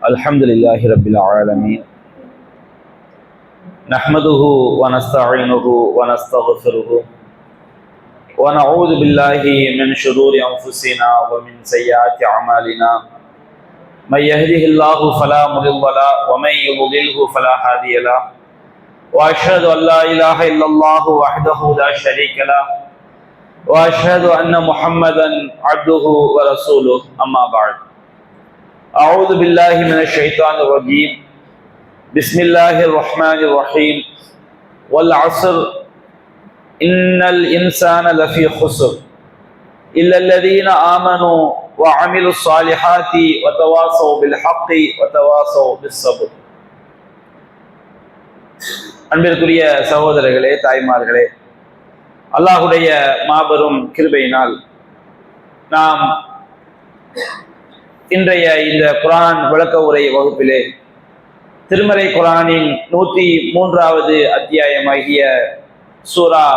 الحمد لله رب العالمين نحمده ونستعينه ونستغفره ونعوذ بالله من شرور أنفسنا ومن سيئات أعمالنا من يهده الله فلا مضل له ومن يضلله فلا هادي له وأشهد أن لا إله إلا الله وحده لا شريك له وأشهد أن محمدا عبده ورسوله أما بعد أعوذ بالله من الشيطان الرجيم بسم الله الرحمن الرحيم والعصر إن الإنسان لفي خسر إلا الذين آمنوا وعملوا الصالحات وتواصوا بالحق وتواصوا بالصبر. அன்பிற்குரிய சகோதரர்களே, தாய்மார்களே, அல்லாஹுடைய மாபெரும் கிருபையினால் நாம் இன்றைய இந்த குர்ஆன் விளக்க உரை வகுப்பிலே திருமறை குர்ஆனின் 103வது அத்தியாயமாகிய சூரா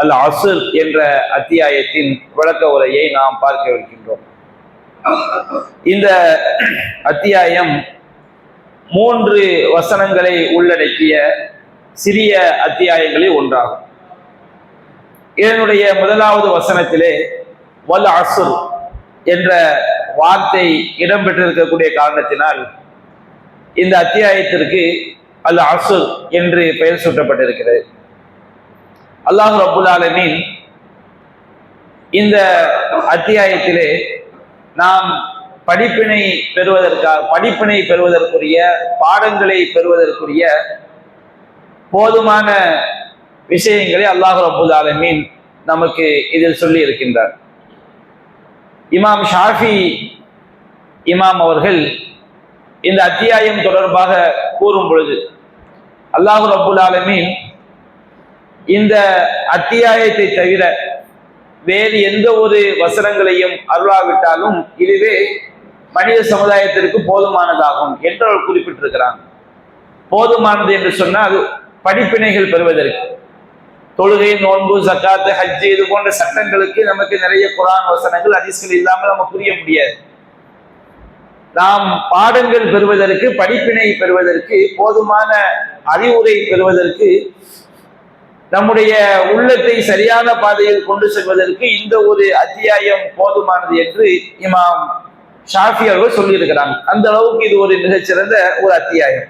அல் அஸ்ர் என்ற அத்தியாயத்தின் விளக்க உரையை நாம் பார்க்கவிருக்கின்றோம். இந்த அத்தியாயம் 3 வசனங்களை உள்ளடக்கிய சிறிய அத்தியாயங்களில் ஒன்றாகும். இதனுடைய முதலாவது வசனத்திலே வல் அஸ்ர் என்ற வார்த்தை இடம்பெற்றிருக்கக்கூடிய காரணத்தினால் இந்த அத்தியாயத்திற்கு அல் அஸ்ர் என்று பெயர் சூட்டப்பட்டிருக்கிறது. அல்லாஹ் ரப்புல் ஆலமீன் இந்த அத்தியாயத்திலே நாம் படிப்பினை பெறுவதற்குரிய பாடங்களை பெறுவதற்குரிய போதுமான விஷயங்களை அல்லாஹ் ரப்புல் ஆலமீன் நமக்கு இதில் சொல்லி இருக்கின்றார். இமாம் ஷாஃபி இமாம் அவர்கள் இந்த அத்தியாயம் தொடர்பாக கூறும் பொழுது அல்லாஹ் ரப்புல் ஆலமீன் இந்த அத்தியாயத்தை தவிர வேறு எந்த ஒரு வசனங்களையும் அருளாவிட்டாலும் இதுவே மனித சமுதாயத்திற்கு போதுமானதாகும் என்று அவர் குறிப்பிட்டிருக்கிறாங்க. போதுமானது என்று சொன்னால் படிப்பினைகள் பெறுவதற்கு, தொழுகை, நோன்பு, ஜக்காத்து, ஹஜ்ஜு இது போன்ற சட்டங்களுக்கு நமக்கு நிறைய குர்ஆன் வசனங்கள், ஹதீஸ்கள் இல்லாமல் நம்ம புரிய முடியாது. நாம் பாடங்கள் பெறுவதற்கு, படிப்பினை பெறுவதற்கு, போதுமான அறிவுரை பெறுவதற்கு, நம்முடைய உள்ளத்தை சரியான பாதையில் கொண்டு செல்வதற்கு இந்த ஒரு அத்தியாயம் போதுமானது என்று இமாம் ஷாஃபி அவர்கள் சொல்லியிருக்கிறாங்க. அந்த அளவுக்கு இது ஒரு மிகச்சிறந்த ஒரு அத்தியாயம்.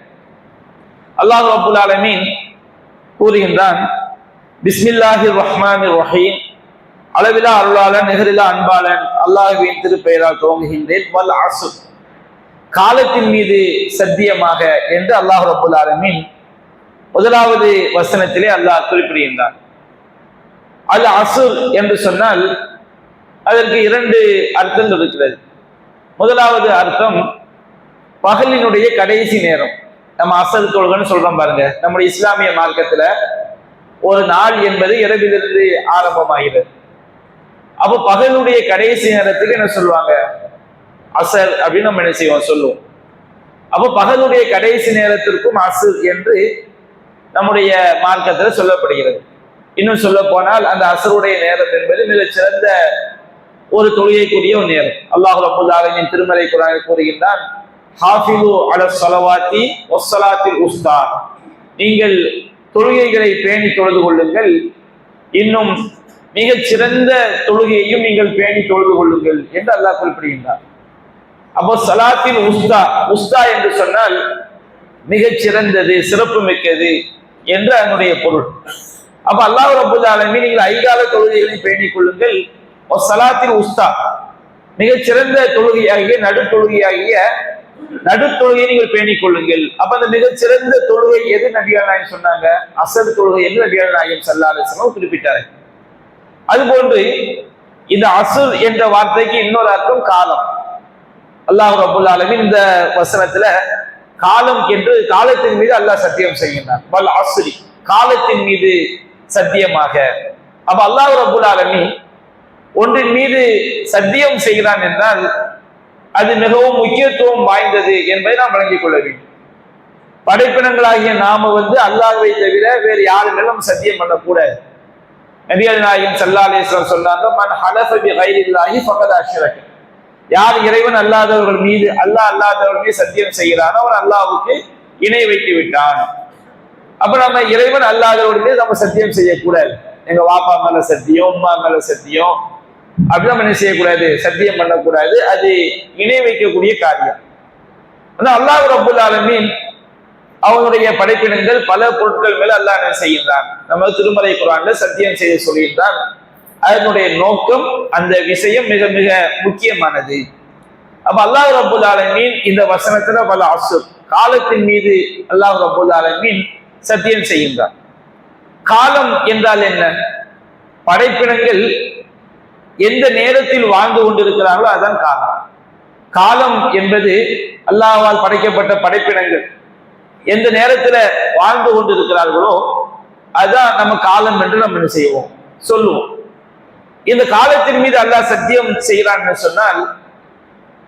அல்லாஹ் ரப்புல் ஆலமீன் கூறுகின்றான், பிஸ்மில்லாஹிர் ரஹ்மானிர் ரஹீம், அளவிலா அருளாளன் நிகரிலா அன்பாளன் அல்லாஹ்வின் திருப்பெயரால் துவங்குகின்றேன். வல் அஸ்ர், காலத்தின் மீது சத்தியமாக என்று அல்லாஹ் ரப்புல் ஆலமீன் முதலாவது வசனத்திலே அல்லாஹ் குறிப்பிடுகின்றான். அல் அஸ்ர் என்று சொன்னால் அதற்கு 2 அர்த்தங்கள் இருக்கிறது. முதலாவது அர்த்தம் பகலினுடைய கடைசி நேரம். நம்ம அசர் தொழுகைன்னு சொல்றோம் பாருங்க. நம்முடைய இஸ்லாமிய மார்க்கத்துல ஒரு நாள் என்பது இரவிலிருந்து ஆரம்பமாகிறது. அப்போ பகலுடைய கடைசி நேரத்துக்கு என்ன சொல்லுவாங்க? அசர் அப்படின்னு நம்ம என்ன செய்வோம், சொல்லுவோம். அப்போ பகலுடைய கடைசி நேரத்திற்கும் அசர் என்று நம்முடைய மார்க்கத்துல சொல்லப்படுகிறது. இன்னும் சொல்ல போனால் அந்த அசருடைய நேரம் என்பது மிகச் சிறந்த ஒரு தொழுகைக்குரிய ஒரு நேரம். அல்லாஹ் ரப்புல் ஆலமீன் திருமறை குர்ஆனில் கூறுகின்றான், ஹாஃபிது அலஸ் ஸலவாத்தி வஸ்ஸலாத்தில் உஸ்தா, நீங்கள் தொழுகைகளை பேணி தொழுது கொள்ளுங்கள், இன்னும் மிகச் சிறந்த தொழுகையையும் நீங்கள் பேணி தொழுது கொள்ளுங்கள் என்று அல்லாஹ் குறிப்பிடுகின்றார். அப்போ சலாத்தின் உஸ்தா என்று சொன்னால் மிகச் சிறந்தது, சிறப்பு மிக்கது என்று அதனுடைய பொருள். அப்ப அல்லாஹ் ரப்புல் ஆலமீன் நீங்கள் ஐகால தொழுகைகளை பேணிக் கொள்ளுங்கள், சலாத்தின் உஸ்தா, மிகச் சிறந்த தொழுகையாகிய நடுத்தொழுகையை நீங்கள் பேணிக் கொள்ளுங்கள். அப்ப அந்த மிகச் சிறந்த தொழுகை எது நபிகள் நாயகம் சொன்னாங்க? அசர் தொழுகை என்று நபிகள் நாயகம் ஸல்லல்லாஹு அலைஹி வஸல்லம் குறிப்பிட்டார்கள். அதுபோன்று இந்த அஸ்ர் என்ற வார்த்தைக்கு இன்னொரு அர்த்தம் காலம். அல்லாஹ் ரப்புல் ஆலமீன் இந்த வசனத்துல காலம் என்று காலத்தின் மீது அல்லாஹ் சத்தியம் செய்கின்றான். வல் அஸ்ரி, காலத்தின் மீது சத்தியமாக. அப்ப அல்லாஹ் ரப்புல் ஆலமீன் ஒன்றின் மீது சத்தியம் செய்கிறான் என்றால் அது மிகவும் முக்கியத்துவம் வாய்ந்தது என்பதை நாம் விளங்கிக் கொள்ள வேண்டும். படைப்பினங்களாகிய நாம அல்லாஹ்வை தவிர வேறு யாரும் நம்ம சத்தியம் பண்ணக்கூடாது. நபிகள் நாயகம் ஸல்லல்லாஹு அலைஹி வஸல்லம் சொன்னாங்க, மன் ஹலஃப பி கைரில்லாஹி ஃபகத் அஷ்ரக, யார் இறைவன் அல்லாதவர்கள் மீது அல்லாஹ் அல்லாதவர்கள் மீது சத்தியம் செய்கிறானோ அவன் அல்லாஹ்வுக்கு இணை வைத்து விட்டான். அப்ப நம்ம இறைவன் அல்லாதவர்கள் மீது நம்ம சத்தியம் செய்யக்கூடாது. எங்க வாப்பா மேல சத்தியம், உம்மா மேல சத்தியம் அப்படி நம்ம என்ன செய்யக்கூடாது, சத்தியம் பண்ணக்கூடாது. அது இணை வைக்கக்கூடிய காரியம். அல்லாஹ் ரப்பல் ஆலமீன் அவனுடைய படைப்பினங்கள் பல பொருட்கள் மேல அல்லாஹ் என்ன செய்கின்றான், நம்ம திருமறை குர்ஆன்ல சத்தியம் செய்ய சொல்லியிருந்தான். அதனுடைய நோக்கம், அந்த விஷயம் மிக மிக முக்கியமானது. அப்ப அல்லாஹ் ரப்பல் ஆலமீன் இந்த வசனத்துல வல் அஸ்ர், காலத்தின் மீது அல்லாஹ் ரப்பல் ஆலமீன் சத்தியம் செய்கின்றான். காலம் என்றால் என்ன? படைப்பினங்கள் எந்த நேரத்தில் வாழ்ந்து கொண்டிருக்கிறார்களோ அதுதான் காலம். காலம் என்பது அல்லாஹ்வால் படைக்கப்பட்ட படைப்பினங்கள் எந்த நேரத்துல வாழ்ந்து கொண்டிருக்கிறார்களோ அதுதான் நம்ம காலம் என்று நம்ம என்ன செய்வோம், சொல்லுவோம். இந்த காலத்தின் மீது அல்லாஹ் சத்தியம் செய்கிறான்னு சொன்னால்,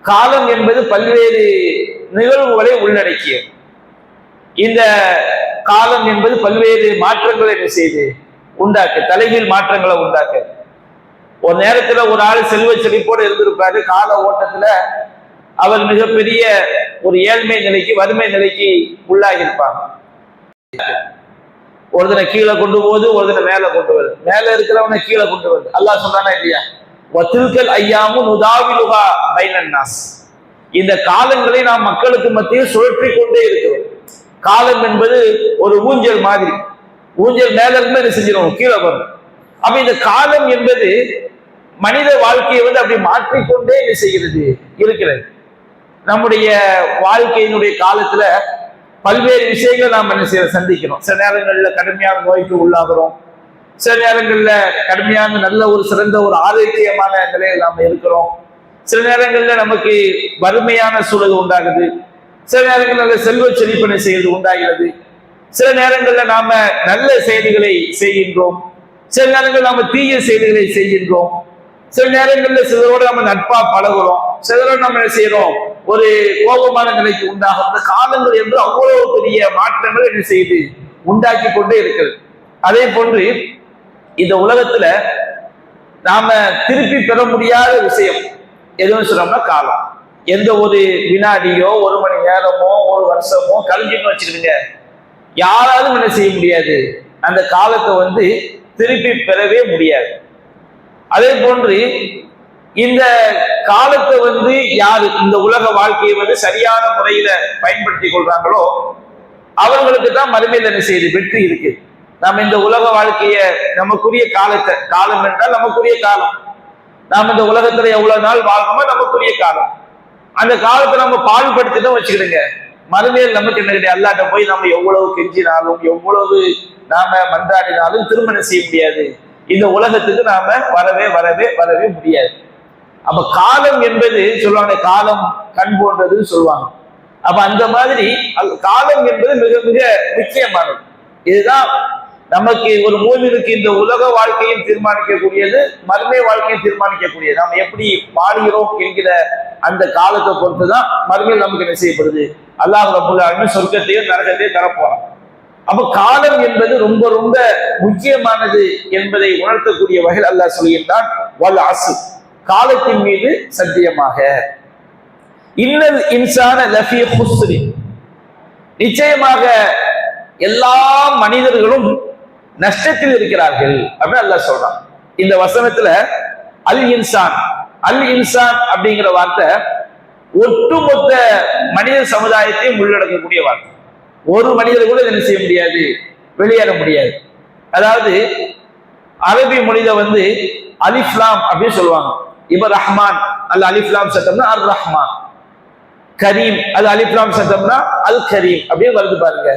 காலம் என்பது பல்வேறு நிகழ்வுகளை உள்ளடக்கியது. இந்த காலம் என்பது பல்வேறு மாற்றங்களை என்ன செய்து உண்டாக்க, தலைகீழ் மாற்றங்களை உண்டாக்க. ஒரு நேரத்துல ஒரு ஆள் செல்வ செழிப்போடு இருந்திருப்பாரு, கால ஓட்டத்துல அவர் மிகப்பெரிய ஒரு ஏழ்மை நிலைக்கு, வறுமை நிலைக்கு உள்ளாகி இருப்பாங்க. ஒரு தினம் கீழே கொண்டு போகுது, ஒரு தினம் மேல கொண்டு வருது, மேல இருக்கிறவனை கீழே கொண்டு வருது. அல்லாஹ் சொல்றானா இல்லையா, வத்தில்கல் ஐயாமு நுதாவிலுஹா பைனன் நாஸ், இந்த காலங்களை நாம் மக்களுக்கு மத்தியில் சுழற்றி கொண்டே இருக்கிறோம். காலம் என்பது ஒரு ஊஞ்சல் மாதிரி, ஊஞ்சல் மேல இருந்து என்ன செஞ்சிடும், கீழே வரும். அப்ப இந்த காலம் என்பது மனித வாழ்க்கையை வந்து அப்படி மாற்றிக்கொண்டே என்ன செய்கிறது, இருக்கிறது. நம்முடைய வாழ்க்கையினுடைய காலத்துல பல்வேறு விஷயங்களை நாம் என்ன செய்ய சந்திக்கிறோம். சில நேரங்கள்ல கடுமையான நோய்க்கு உள்ளாகிறோம், சில நேரங்கள்ல கடுமையான நல்ல ஒரு சிறந்த ஒரு ஆரோக்கியமான நிலையில் நாம இருக்கிறோம். சில நேரங்கள்ல நமக்கு வறுமையான சூழல் உண்டாகுது, சில நேரங்கள்ல செல்வ செழிப்பனை செய்வது உண்டாகிறது, சில நேரங்கள்ல நாம நல்ல செயல்களை செய்கின்றோம், சில நேரங்கள் நாம தீய செயல்களை செய்கின்றோம், சில நேரங்கள்ல சிலரோடு நம்ம நட்பா பழகுறோம், சிலரோடு நம்ம என்ன செய்யறோம், ஒரு கோபமான நிலைக்கு உண்டாகும். இந்த காலங்கள் என்று அவ்வளவு பெரிய மாற்றங்கள் என்ன செய்து உண்டாக்கி கொண்டே இருக்கிறது. அதே போன்று இந்த உலகத்துல நாம திருப்பி பெற முடியாத விஷயம் எதுவும் சொல்றோம்னா காலம். எந்த ஒரு வினாடியோ ஒரு மணி நேரமோ ஒரு வருஷமோ கழிஞ்சுன்னு வச்சுக்கிடுங்க, யாராலும் என்ன செய்ய முடியாது, அந்த காலத்தை வந்து திருப்பி பெறவே முடியாது. அதே போன்று இந்த காலத்தை வந்து யாரு இந்த உலக வாழ்க்கையை வந்து சரியான முறையில பயன்படுத்தி கொள்றாங்களோ அவர்களுக்கு தான் மறுமையில் என்ன செய்யுது, வெற்றி இருக்கு. நம்ம இந்த உலக வாழ்க்கைய நமக்குரிய காலத்தை, காலம் என்றால் நமக்குரிய காலம், நாம் இந்த உலகத்துல எவ்வளவு நாள் வாழ்றோமோ நமக்குரிய காலம், அந்த காலத்தை நம்ம பாழ்படுத்திட்டோம் வச்சுக்கிடுங்க, மறுமையில் நமக்கு என்ன கிடையாது, அல்லாட்ட போய் நம்ம எவ்வளவு கெஞ்சினாலும் எவ்வளவு நாம மன்றாடினாலும் திருமணம் செய்ய முடியாது. இந்த உலகத்துக்கு நாம வரவே வரவே வரவே முடியாது. அப்ப காலம் என்பது சொல்லுவாங்க, காலம் கண் போன்றதுன்னு சொல்லுவாங்க. அப்ப அந்த மாதிரி காலம் என்பது மிக மிக முக்கியமானது. இதுதான் நமக்கு ஒரு மூமினுக்கு இந்த உலக வாழ்க்கையும் தீர்மானிக்கக்கூடியது, மறுமை வாழ்க்கையும் தீர்மானிக்கக்கூடியது. நாம் எப்படி வாழ்கிறோம் என்கிற அந்த காலத்தை பொறுத்துதான் மறுமையில் நமக்கு என்ன செய்யப்படுது, அல்லாஹ் ரப்பல் ஆலமீன் சொர்க்கத்தையும் நரகத்தையும் தரப்போறான். அப்ப காலம் என்பது ரொம்ப ரொம்ப முக்கியமானது என்பதை உணர்த்தக்கூடிய வகையில் அல்லாஹ் சொல்கின்றான், வல் அஸ்ர், காலத்தின் மீது சத்தியமாக, இன்னல் இன்சான லஃபீ குஸ்ர், நிச்சயமாக எல்லா மனிதர்களும் நஷ்டத்தில் இருக்கிறார்கள் அப்படின்னு அல்லாஹ் சொல்றான். இந்த வசனத்துல அல் இன்சான், அல் இன்சான் அப்படிங்கிற வார்த்தை ஒட்டுமொத்த மனித சமுதாயத்தையும் உள்ளடக்கக்கூடிய வார்த்தை. ஒரு மனிதர் கூட என்ன செய்ய முடியாது, வெளியேற முடியாது. அதாவது அரபி மொழியில வந்து அலிஃப்லாம் அப்படின்னு சொல்லுவாங்க. இப்ப ரஹ்மான் அல் அலிஃப்லாம் சத்தம்னா அர் ரஹ்மான், கரீம் அது அலிஃப்லாம் சத்தம்னா அல் கரீம் அப்படின்னு வருது பாருங்க.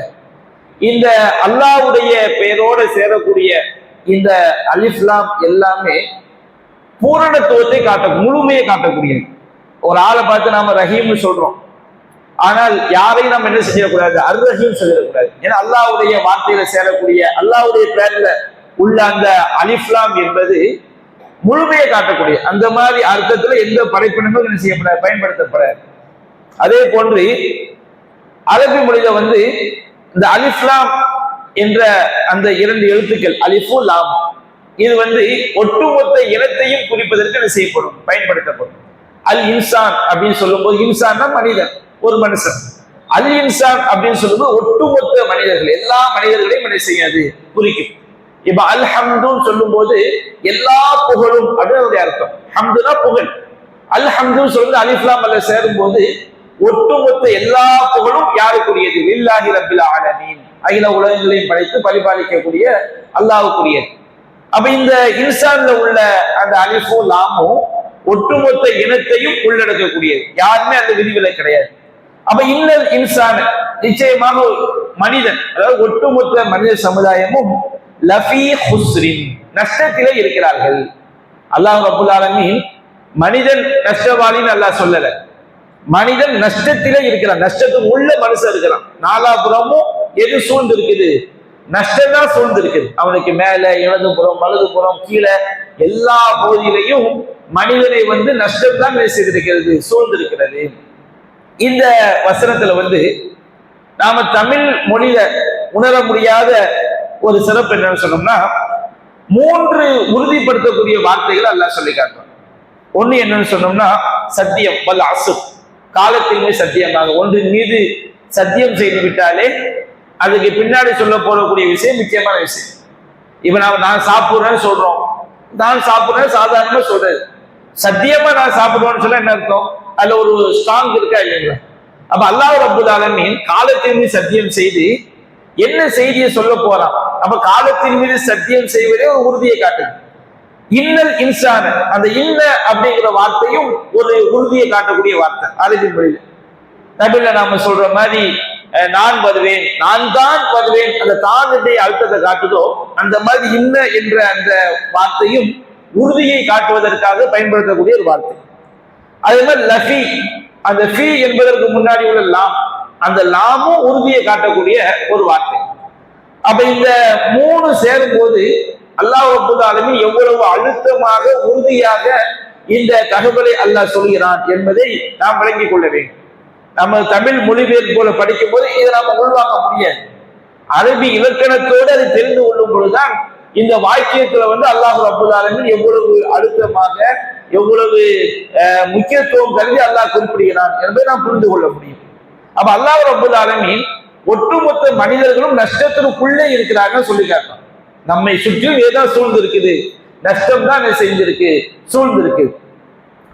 இந்த அல்லாஹ்வுடைய பெயரோடு சேரக்கூடிய இந்த அலிஃப்லாம் எல்லாமே பூரணத்துவத்தை காட்ட, முழுமையை காட்டக்கூடியது. ஒரு ஆளை பார்த்து நாம ரஹீம்னு சொல்றோம், ஆனால் யாரையும் நம்ம என்ன செஞ்சிடக்கூடாது, அர் ரஹீம் சொல்லிடக்கூடாது. ஏன்னா அல்லாஹ்வுடைய வார்த்தையில சேரக்கூடிய அல்லாஹ்வுடைய பெயர்ல உள்ள அந்த அலிஃப்லாம் என்பது முழுமையை காட்டக்கூடிய, அந்த மாதிரி அர்த்தத்துல எந்த படைப்பினங்களும் என்ன செய்யப்படாது, பயன்படுத்தப்படாது. அதே போன்று அரபி மொழியில வந்து இந்த அலிஃப்லாம் என்ற அந்த இரண்டு எழுத்துக்கள் அலிஃபு லாம், இது வந்து ஒட்டுமொத்த இனத்தையும் குறிப்பதற்கு என்ன செய்யப்படும், பயன்படுத்தப்படும். அல் இன்சான் அப்படின்னு சொல்லும் போது, இன்சான்னா மனிதன், ஒரு மனுஷன். அல் இன்சான் அப்படின்னு சொல்லும்போது ஒட்டுமொத்த மனிதர்கள், எல்லா மனிதர்களையும் என்ன செய்யாது குறிக்கும். இப்ப அல் ஹம்துன்னு சொல்லும் போது எல்லா புகழும் அப்படின்னு அர்த்தம். ஹம்துனா புகழ். அல் ஹம்துன்னு சொல்லும்போது அலிஃப்லாம் அல்ல சேரும் போது ஒட்டுமொத்த எல்லா புகழும் யாருக்குரியது? லில்லாஹி ரப்பில் ஆலமீன், அகில உலகங்களையும் படைத்து பரிபாலிக்கக்கூடிய அல்லாஹ்வுக்குரியது. அப்ப இந்த இன்சான்ல உள்ள அந்த அலிஃபும் லாமும் ஒட்டுமொத்த இனத்தையும் உள்ளடக்கக்கூடியது, யாருமே அந்த விதிவிலை கிடையாது. அப்ப இன்னல் இன்சான், நிச்சயமாக மனிதன், அதாவது ஒட்டுமொத்த மனித சமுதாயமும் லஃபீ ஹுஸ்ரின், நஷ்டத்திலே இருக்கிறார்கள். அல்லாஹ் ரப்புல் ஆலமீன் மனிதன் நஷ்டவாளின்னு அல்லாஹ் சொல்லல, மனிதன் நஷ்டத்திலே இருக்கிறான். நஷ்டத்துக்கு உள்ள மனுஷன் இருக்கிறான். நாலாபுறமும் எது சூழ்ந்து இருக்குது? நஷ்டம் தான் சூழ்ந்து இருக்குது. அவனுக்கு மேல, இடதுபுறம், வலதுபுறம், கீழே எல்லா பகுதியிலையும் மனிதனை நஷ்டம் தான் செய்திருக்கிறது, சூழ்ந்திருக்கிறது. இந்த வசனத்துல நாம தமிழ் மொழியில உணர முடியாத ஒரு சிறப்பு என்னன்னு சொன்னோம்னா, 3 உறுதிப்படுத்தக்கூடிய வார்த்தைகளை அல்லாஹ் சொல்லி காட்டுறான். ஒண்ணு என்னன்னு சொன்னோம்னா, சத்தியம், வல் அஸ்ர், காலத்தின் மீது சத்தியமாக. ஒன்றின் மீது சத்தியம் செய்து விட்டாலே அதுக்கு பின்னாடி சொல்ல போறக்கூடிய விஷயம் முக்கியமான விஷயம். இப்ப நான் சாப்பிடுறேன்னு சொல்றோம், நான் சாப்பிடுறேன் சாதாரணமா சொல்றது. சத்தியமா நான் சாப்பிடுவேன்னு சொல்ல என்ன அர்த்தம்? அதுல ஒரு ஸ்ட்ராங் இருக்கா இல்லைங்களா? அப்ப அல்லாஹ் ரப்புல் ஆலமீன் காலத்தின் மீது சத்தியம் செய்து என்ன செய்தியை சொல்ல போறான்? அப்ப காலத்தின் மீது சத்தியம் செய்வதே ஒரு உறுதியை காட்டுது. இன்னல் இன்சான, அந்த இன்ன அப்படிங்கிற வார்த்தையும் ஒரு உறுதியை காட்டக்கூடிய வார்த்தை அரபி மொழியில. தமிழ்ல நாம சொல்ற மாதிரி நான் வருவேன், நான் தான் வருவேன், அந்த தான் அழுத்தத்தை காட்டுதோ அந்த மாதிரி இன்ன என்ற அந்த வார்த்தையும் உறுதியை காட்டுவதற்காக பயன்படுத்தக்கூடிய ஒரு வார்த்தை. அதே மாதிரி லஃபி, அந்த ஃபி என்பதற்கு முன்னாடி உள்ள லாம், அந்த லாமும் உறுதியை காட்டக்கூடிய ஒரு வார்த்தை. அப்ப இந்த 3 சேரும் போது அல்லாஹ் ரப்பல் ஆலமீன் எவ்வளவு அழுத்தமாக உறுதியாக இந்த தகவலை அல்லாஹ் சொல்கிறான் என்பதை நாம் விளங்கிக் கொள்ள வேண்டும். நம்ம தமிழ் மொழிபெயர்ப்பு போல படிக்கும் போது இதை நாம உள்வாங்க முடியாது. அரபி இலக்கணத்தோடு அதை தெரிந்து கொள்ளும் பொழுதுதான் இந்த வாக்கியத்துல அல்லாஹ் ரப்பல் ஆலமீன் எவ்வளவு அழுத்தமாக, எவ்வளவு முக்கியத்துவம் கருதி அல்லாஹ் குறிப்பிடுகிறான் என்பதை நாம் புரிந்து கொள்ள முடியும். அப்ப அல்லாஹ் ரப்பல் ஆலமீன் ஒட்டுமொத்த மனிதர்களும் நஷ்டத்திற்குள்ளே இருக்கிறாங்க சொல்லி காட்டுறான். நம்மை சுற்றியும் ஏதோ சூழ்ந்து இருக்குது, நஷ்டம் தான் செஞ்சிருக்கு, சூழ்ந்து இருக்கு.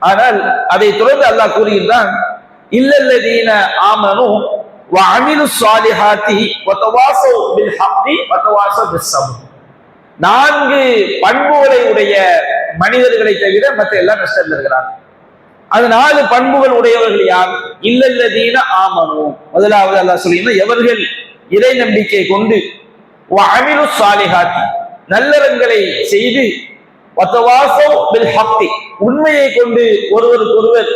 ஆனால் அதை தொடர்ந்து அல்லாஹ் கூறுகின்றான், இல்லல்லதீன ஆமனு வ அமிலு ஸாலிஹாத்தி வ தவாஸவ் பில் ஹக்கி வ தவாஸவ் பிஸ் ஸப்ர். 4 பண்புகளை உடைய மனிதர்களை தவிர மற்ற எல்லாம் நஷ்டத்தில் இருக்கிறாங்க. அது 4 பண்புகள் உடையவர்கள் யார்? இல்லல்லதீன ஆமனு, முதலாவது அல்லாஹ் சொல்லியிருந்தா எவர்கள் இறை நம்பிக்கை கொண்டு வ அமிலு ஸாலிஹாத்தி, நல்லறங்களை செய்து வ தவாஸவ் பில் ஹக்கி, உண்மையை கொண்டு ஒருவருக்கொருவர்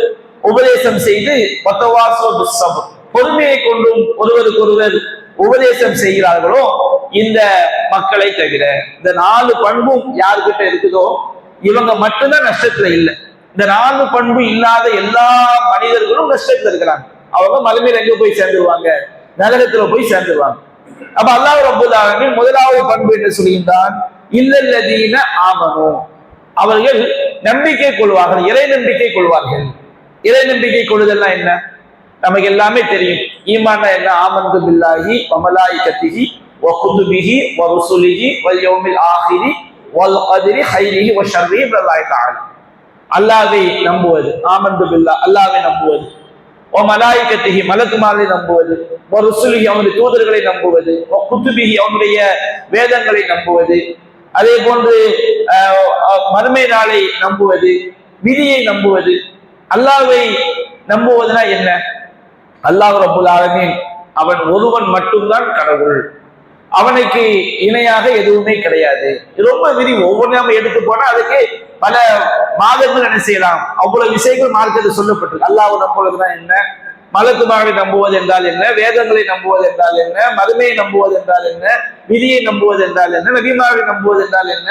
உபதேசம் செய்து வ தவாஸவ் பிஸ் ஸப்ர், பொறுமையை கொண்டும் ஒருவருக்கொருவர் உபதேசம் செய்கிறார்களோ இந்த மக்களை தவிர. இந்த 4 பண்பும் யாருக்கிட்ட இருக்குதோ இவங்க மட்டும்தான் நஷ்டத்துல இல்லை. இந்த 4 பண்பு இல்லாத எல்லா மனிதர்களும் நஷ்டத்துல இருக்கிறாங்க. அவங்க மறுமையில எங்க போய் சேர்ந்துருவாங்க? நரகத்துல போய் சேர்ந்துருவாங்க. அப்ப அல்லாஹ் ரப்பல் ஆலமீன் முதலாவது பண்பு என்ன சொல்கின்றான்? இல்லல்லதீன ஆமனு, அவர்கள் நம்பிக்கை கொள்வார்கள், இறை நம்பிக்கை கொள்வார்கள். இறை நம்பிக்கை கொள்ளுதல்னா என்ன? நமக்கு எல்லாமே தெரியும். ஈமான்னா என்ன? ஆமன்து பில்லாஹி வ மலாயிகத்திஹி வ குதுபிஹி வ ருசுலிஹி வல் யௌமில் ஆகிரி வல் கத்ரி கைரிஹி வ ஷர்ரிஹி பில்லாஹி தஆலா. அல்லாஹ்வை நம்புவது, ஆமன்து பில்லாஹ், அல்லாஹ்வை நம்புவது, வ மலாயிகத்திஹி, மலக்குமார்களை நம்புவது, வ ருசுலிஹி, அவனுடைய தூதர்களை நம்புவது, வ குதுபிஹி, அவனுடைய வேதங்களை நம்புவது, அதே போன்று மறுமை நாளை நம்புவது, விதியை நம்புவது. அல்லாஹ்வை நம்புவதுனா என்ன? அல்லாஹ் ரப்பல் ஆலமீன் அவன் ஒருவன் மட்டும்தான் கடவுள், அவனுக்கு இணையாக எதுவுமே கிடையாது. ரொம்ப விரிவு, ஒவ்வொரு நாம எடுத்து போனா அதுக்கு பல மாதங்கள் என்ன செய்யலாம், அவ்வளவு விஷயங்கள் மார்க்கத்தில் சொல்லப்பட்டிருக்கு. அல்லாஹ் நம்புவதுனா என்ன, மலக்குமார்களை நம்புவது என்றால் என்ன, வேதங்களை நம்புவது என்றால் என்ன, மறுமையை நம்புவது என்றால் என்ன, விதியை நம்புவது என்றால் என்ன, நபிமார்களை நம்புவது என்றால் என்ன,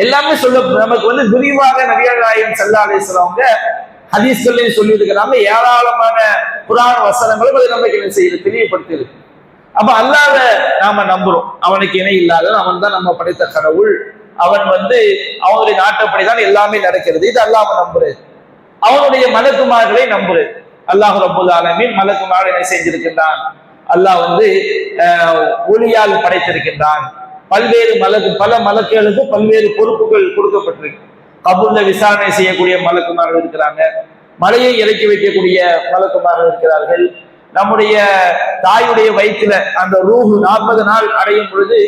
எல்லாமே சொல்ல நமக்கு விரிவாக நபிகள் நாயகம் ஸல்லல்லாஹு அலைஹி வஸல்லம் அவங்க ஹதீஸ்களையும் சொல்லி இருக்கிறாங்க. ஏராளமான குர்ஆன் வசனங்களும் அதை நமக்கு என்ன செய்யுது, தெளிவுபடுத்தி. அப்ப அல்லாஹ்வை நாம நம்புறோம், அவனுக்கு இணை இல்லாத, அவன் தான் நம்ம படைத்த கடவுள், அவன் அவனுடைய நாட்டப்படிதான் எல்லாமே நடக்கிறது. இது அல்லாஹ் நம்புறது. அவனுடைய மலக்குமார்களை நம்புறது. அல்லாஹ் ரப்பல் ஆலமீன் மலக்குமார்களை என்ன செஞ்சிருக்கின்றான்? அல்லாஹ் ஒளியால் படைத்திருக்கின்றான். பல்வேறு பல மலக்குகளுக்கு பல்வேறு பொறுப்புகள் கொடுக்கப்பட்டிருக்கு. கபூர்ல விசாரணை செய்யக்கூடிய மலக்குமார்கள் இருக்கிறாங்க, மலையை இறக்கி வைக்கக்கூடிய மலக்குமார்கள் இருக்கிறார்கள். நம்முடைய தாயுடைய வயிற்றுல அந்த ரூஹு 40 நாள் அடையும் பொழுது,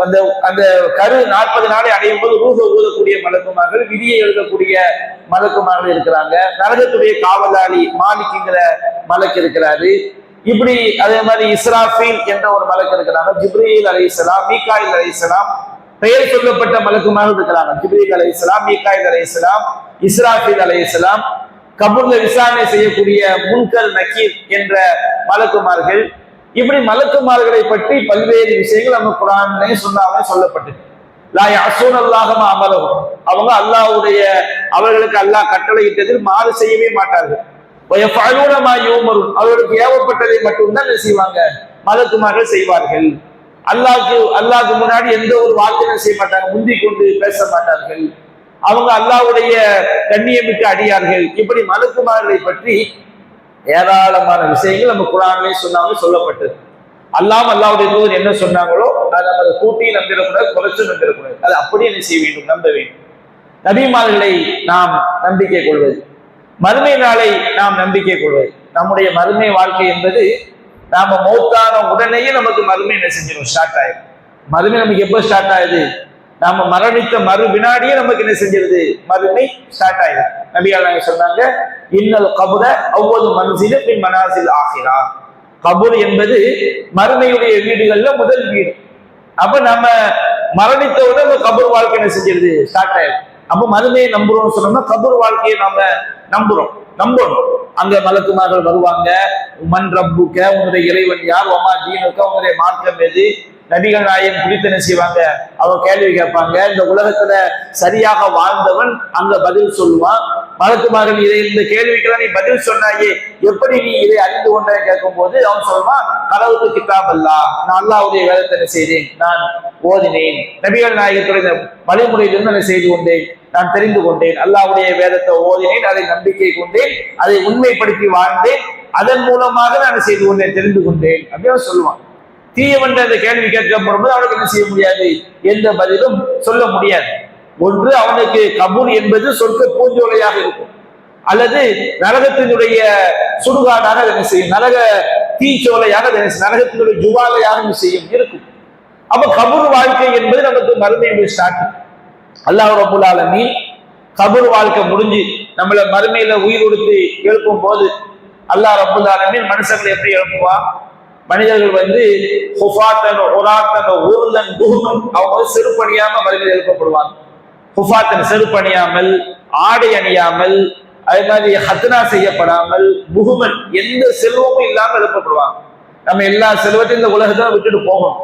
அந்த அந்த கரு 40 நாளை அடையும் போது ரூஹ ஊதக்கூடிய மலக்குமார்கள், விதியை எழுதக்கூடிய மலக்குமார்கள் இருக்கிறாங்க. நரகத்துடைய காவலாளி மாலிக்குங்கிற மலக்கு இருக்கிறாரு. இப்படி அதே மாதிரி இஸ்ராஃபீல் என்ற ஒரு மலக்கு இருக்கிறாங்க. ஜிப்ரீல் அலைஹிஸ்ஸலாம், மீகாயில் அலைஹிஸ்ஸலாம், பெயர் சொல்லப்பட்ட மலக்குமார்கள் இருக்கிறாங்க. ஜிப்ரீல் அலைஹிஸ்ஸலாம், மீகாயில் அலைஹிஸ்ஸலாம், இஸ்ராஃபீல் அலைஹிஸ்ஸலாம். கபூர்ல விசாரணை செய்யக்கூடிய முன்கர் நக்கீர் என்ற மலக்குமார்கள். இப்படி மலக்குமார்களை பற்றி பல்வேறு விஷயங்கள் நம்ம குர்ஆன்லயே சுன்னாவே சொல்லப்பட்டது. லா யஸூனல்லாஹ மா அமரஹும், அவங்க அல்லாஹ்வுடைய அவர்களுக்கு அல்லாஹ் கட்டளையிட்டதில் மாறு செய்யவே மாட்டார்கள். வயஃபஅலூன மா யுமருன், அவர்களுக்கு ஏவப்பட்டதை மட்டும்தான் செய்வாங்க மலக்குமார்கள் செய்வார்கள். அல்லாஹ்க்கு முன்னாடி எந்த ஒரு வார்த்தையும் செய்ய மாட்டாங்க, முந்திக் கொண்டு பேச மாட்டார்கள். அவங்க அல்லாஹ்வுடைய கண்ணியமிக்க அடியார்கள். இப்படி மலக்குமார்களை பற்றி ஏராளமான விஷயங்கள் நம்ம குர்ஆனிலே சொன்னாலும் சொல்லப்பட்டது. அல்லாஹ்வுடைய தூதர் என்ன சொன்னாங்களோ அதை நம்ம கூட்டி நம்பிடக்கூடாது, குறைச்சு நம்பிடக்கூடாது. அது அப்படியே என்ன செய்ய வேண்டும்? நம்ப வேண்டும். நபிமார்களை நாம் நம்பிக்கை கொள்வது, மறுமை நாளை நாம் நம்பிக்கை கொள்வது. நம்முடைய மறுமை வாழ்க்கை என்பது நாம மௌத்தான உடனேயே நமக்கு மறுமை என்ன செஞ்சிடும்? ஸ்டார்ட் ஆயிடும். மறுமை நமக்கு எப்ப ஸ்டார்ட் ஆகுது? நாம மரணித்த மறு வினாடியே நமக்கு என்ன செஞ்சிருது? மறுமை ஸ்டார்ட் ஆயிடும். நபி அல்லாஹ் சொன்னாங்க, இன்னல் கபுர அவ்வளவு மன்சில் மின் மனாசில் ஆகிரா. கபூர் என்பது மறுமையுடைய வீடுகள்ல முதல் வீடு. அப்ப நம்ம மரணித்தவுடன் நம்ம கபூர் வாழ்க்கை என்ன செஞ்சிருது? ஸ்டார்ட் ஆயிடும். அப்ப மறுமையை நம்புறோம்னு சொன்னோம்னா கபூர் வாழ்க்கையை நாம நம்பணும். அங்க மலக்குமார்கள் வருவாங்க. மன் ரப்புக்க, உன்னுடைய இறைவன் யார்? ஒமா தீனுக்க, உன்னுடைய மார்க்கம் எது? நபிகள் நாயகம் குறித்து என்ன செய்வாங்க? அவங்க கேள்வி கேட்பாங்க. இந்த உலகத்துல சரியாக வாழ்ந்தவன் அங்க பதில் சொல்லுவான். மலக்குமார்கள் இந்த கேள்விக்கெல்லாம் நீ பதில் சொன்னாயே, எப்படி நீ இதை அறிந்து கொண்ட கேட்கும் போது அவன் சொல்லுவான், கடவுளுக்கு கிதாப் அல்லா, நான் அல்லாஹ்வுடைய வேதத்தை என்ன செய்தேன்? நான் ஓதினேன். நபிகள் நாயகத்துடைய வழிமுறையிலிருந்து என்ன செய்து கொண்டேன்? நான் தெரிந்து கொண்டேன். அல்லாஹ்வுடைய வேதத்தை ஓதினேன், அதை நம்பிக்கை கொண்டேன், அதை உண்மைப்படுத்தி வாழ்ந்தேன், அதன் மூலமாக நான் செய்து கொண்டேன், தெரிந்து கொண்டேன் அப்படின்னு சொல்லுவான். தீயவன் அந்த கேள்வி கேட்கப்படும்போது அவனுக்கு என்ன செய்ய முடியாது? எந்த பதிலும் சொல்ல முடியாது. ஒன்று அவனுக்கு கபூர் என்பது சொர்க்க பூஞ்சோலையாக இருக்கும், அல்லது நரகத்தினுடைய சுடுகாடாக என்ன செய்யும்? நரக தீச்சோலையாக நரகத்தினுடைய ஜுவாலையாக செய்யும் இருக்கும். அப்ப கபூர் வாழ்க்கை என்பது நமக்கு மறுமையுடைய ஸ்டார்ட். அல்லாஹ் ரப்பல் ஆலமீன் கபூர் வாழ்க்கை முடிஞ்சு நம்மள மறுமையில உயிர் கொடுத்து எழுப்பும் போது அல்லாஹ் ரப்பல் ஆலமீன் மனுஷங்களை எப்படி எழுப்புவா? மனிதர்கள் ஹுஃபாத்தன் உராத்தன் ஊர்லன் புஹுமன், அவங்க செருப்பணியாம மறுமையில் எழுப்பப்படுவாங்க. ஹுஃபாத்தன் செருப்பணியாமல், ஆடை அணியாமல், அதே மாதிரி ஹத்னா செய்யப்படாமல், புஹுமன் எந்த செல்வமும் இல்லாமல் எழுப்பப்படுவாங்க. நம்ம எல்லா செல்வத்தையும் இந்த உலகத்தை விட்டுட்டு போகணும்.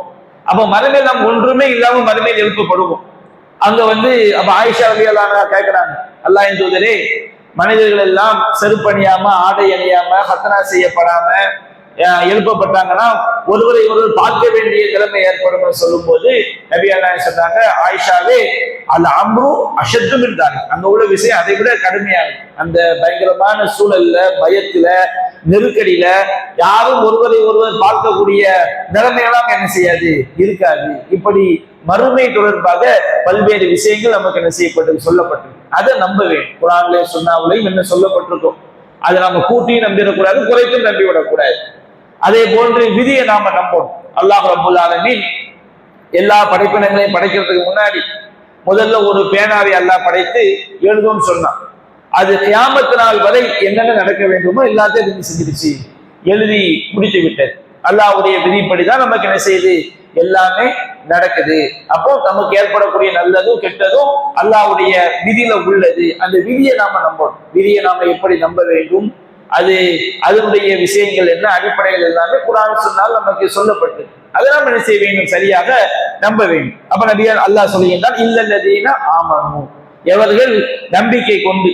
அப்ப மறுமையில் நம்ம ஒன்றுமே இல்லாம மறுமையில் எழுப்பப்படுவோம். அங்க அப்ப ஆயிஷா ரலியல்லாஹு அன்ஹா கேட்கிறாங்க, அல்லாஹ்வின் தூதரே, மனிதர்கள் எல்லாம் செருப்பணியாம, ஆடை அணியாம, ஹத்னா செய்யப்படாம எழுப்பப்பட்டாங்கன்னா ஒருவரை ஒருவர் பார்க்க வேண்டிய நிலைமை ஏற்படும் சொல்லும் போது நபி அல்லாஹ் சொன்னாங்க, ஆயிஷாவே அல்ல அம்ரு அஷத்தும் இருந்தாங்க. அங்க உள்ள விஷயம் அதை விட கடுமையாகும். அந்த பயங்கரமான சூழல்ல, பயத்துல, நெருக்கடியில யாரும் ஒருவரை ஒருவர் பார்க்கக்கூடிய நிலைமையெல்லாம் என்ன செய்யாது? இருக்காது. இப்படி மறுமை தொடர்பாக பல்வேறு விஷயங்கள் நமக்கு என்ன செய்யப்பட்டது? சொல்லப்பட்டது. அதை நம்ப வேண்டும். குர்ஆன்ல சுன்னாவுலையும் என்ன சொல்லப்பட்டிருக்கும் அதை நம்ம கூட்டியும் நம்பிடக்கூடாது, குறைத்தும் நம்பிவிடக்கூடாது. அதே போன்று விதியை நாம நம்பணும். அல்லாஹ் ரப்பல் ஆலமீன் எல்லா படைப்பினங்களையும் படைக்கிறதுக்கு முன்னாடி முதல்ல ஒரு பேனாவை அல்லாஹ் படைத்து எழுதும்னு சொன்னான். அது கியாமத் நாள் வரை என்னென்ன நடக்க வேண்டுமோ எல்லாத்தையும் செஞ்சிருச்சு, எழுதி முடித்து விட்டது. அல்லாஹ்வுடைய விதிப்படிதான் நமக்கு என்ன செய்யுது? எல்லாமே நடக்குது. அப்போ நமக்கு ஏற்படக்கூடிய நல்லதும் கெட்டதும் அல்லாஹ்வுடைய விதியில உள்ளது. அந்த விதியை நாம நம்பணும். விதியை நாம எப்படி நம்ப வேண்டும்? அதனுடைய விஷயங்கள் என்ன, அடிப்படைகள் எல்லாமே குர்ஆன் சொன்னால் நமக்கு சொல்லப்பட்டு அதை நாம் என்ன செய்ய வேண்டும்? சரியாக நம்ப வேண்டும். அப்ப நபியார் அல்லாஹ் சொல்லுகின்றான், இல்லல்லதீன ஆமனு, எவர்கள் நம்பிக்கை கொண்டு.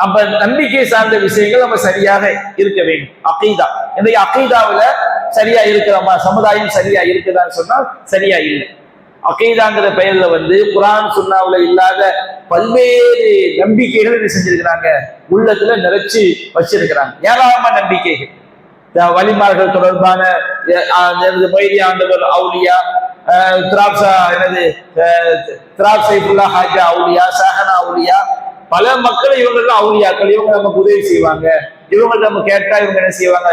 அப்ப நம்பிக்கை சார்ந்த விஷயங்கள் நம்ம சரியாக இருக்க வேண்டும். அகீதா, இந்த அகீதாவுல சரியா இருக்கிறோமா? சமுதாயம் சரியா இருக்குதான்னு சொன்னால் சரியா இல்லை. அகீதாங்கிற பெயர்ல வந்து குர்ஆன் சுன்னாவுல இல்லாத பல்வேறு நம்பிக்கைகள் என்ன செஞ்சிருக்கிறாங்க, உள்ளத்துல நிறைச்சு வச்சிருக்கிறாங்க. ஏராளமான நம்பிக்கைகள், வழிமார்கள் தொடர்பான மொய்தி ஆண்டவர் அவுலியா, திராப்சைஃபுல்லா ஹாஜா அவுலியா, சஹனா அவுலியா, பல மக்கள் இவங்கெல்லாம் அவுலியாக்கள், இவங்க நமக்கு உதவி செய்வாங்க, இவங்க நம்ம கேட்டா இவங்க என்ன செய்வாங்க,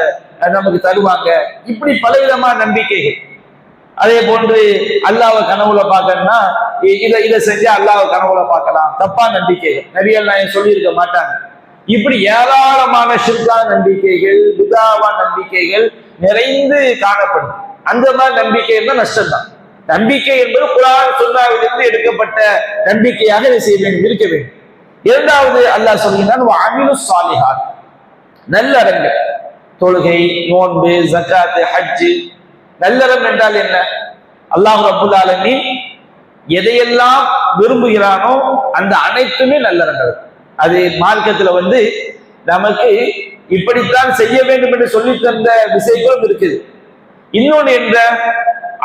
நமக்கு தருவாங்க, இப்படி பலவிதமான நம்பிக்கைகள். அதே போன்று அல்லாஹ்வை கனவுல பார்க்கணும்னா இதை செஞ்சு அல்லாஹ்வை கனவுல பார்க்கலாம், தப்பா நம்பிக்கைகள், நபிகள் நாயகம் சொல்லி இருக்க மாட்டாங்க. இப்படி ஏராளமான ஷிர்கான நம்பிக்கைகள், பிதாவான நம்பிக்கைகள் நிறைந்து காணப்படும். அந்த மாதிரி நம்பிக்கை இருந்தால் நஷ்டம்தான். நம்பிக்கை என்பது குர்ஆன் சுன்னாவிலிருந்து எடுக்கப்பட்ட நம்பிக்கையாக இதை செய்ய வேண்டும், இருக்க வேண்டும். இரண்டாவது அல்லாஹ் சொல்கிறான் வஅமிலு ஸாலிஹாத், நல்லறங்கள், தொழுகை, நோன்பு, ஜகாத், ஹஜ். நல்லறம் என்றால் என்ன? அல்லாஹ் ரப்புல் ஆலமீன் எதையெல்லாம் விரும்புகிறானோ அந்த அனைத்துமே நல்லறங்கள். அது மார்க்கத்துல வந்து நமக்கு இப்படித்தான் செய்ய வேண்டும் என்று சொல்லி தந்த விஷயங்களும் இருக்குது. இன்னொன்னு என்ற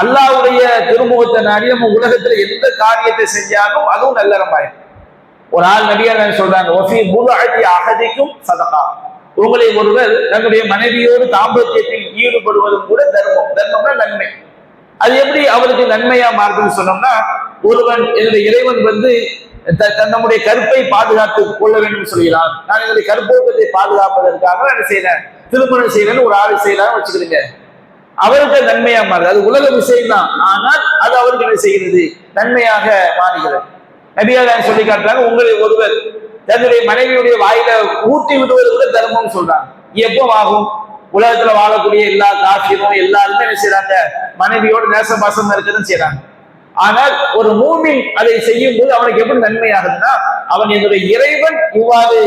அல்லாஹ்வுடைய திருமுகத்தை நாடி நம்ம உலகத்துல எந்த காரியத்தை செஞ்சாலும் அதுவும் நல்லறமாயிடும். ஒரு ஆள் நபியார் சொல்றாங்க, ஒஃபி புதுஅதி அஹதிக்கும் சதகா, உங்களை ஒருவர் தன்னுடைய மனைவியோடு தாம்பத்தியத்தில் ஈடுபடுவதும் கூட தர்மம். தர்மம்னா நன்மை. அது எப்படி அவருக்கு நன்மையா மாறுதுன்னு சொன்னோம்னா, ஒருவன் என்னுடைய இறைவன் வந்து நம்முடைய கற்பை பாதுகாத்துக் கொள்ள வேண்டும் சொல்கிறான், நான் என்னுடைய கற்போக்கத்தை பாதுகாப்பதற்காக நான் செய்யறேன், திருமணம் செய்யறேன்னு ஒரு ஆள் செய்யறான்னு வச்சுக்கிறீங்க, அவருக்கு நன்மையா மாறுது. அது உலக விஷயம் தான், ஆனால் அது அவருக்கு என்ன செய்கிறது, நன்மையாக மாறுகிறது. நபியார் சொல்லி காட்டுறாங்க, உங்களை ஒருவர் தன்னுடைய மனைவியுடைய வாயில ஊட்டி விடுவது கூட தர்மம் சொல்றாங்க. எப்போ ஆகும்? உலகத்துல வாழக்கூடிய எல்லா காஃபிரும் எல்லாருமே என்ன செய்யறாங்க, மனைவியோடு நேசபாசம் இருக்கிறதுன்னு செய்யறாங்க. ஆனால் ஒரு மூமின் அதை செய்யும் போது அவனுக்கு எப்படி நன்மை ஆகுதுன்னா, அவன் என்னுடைய இறைவன் இவ்வாறு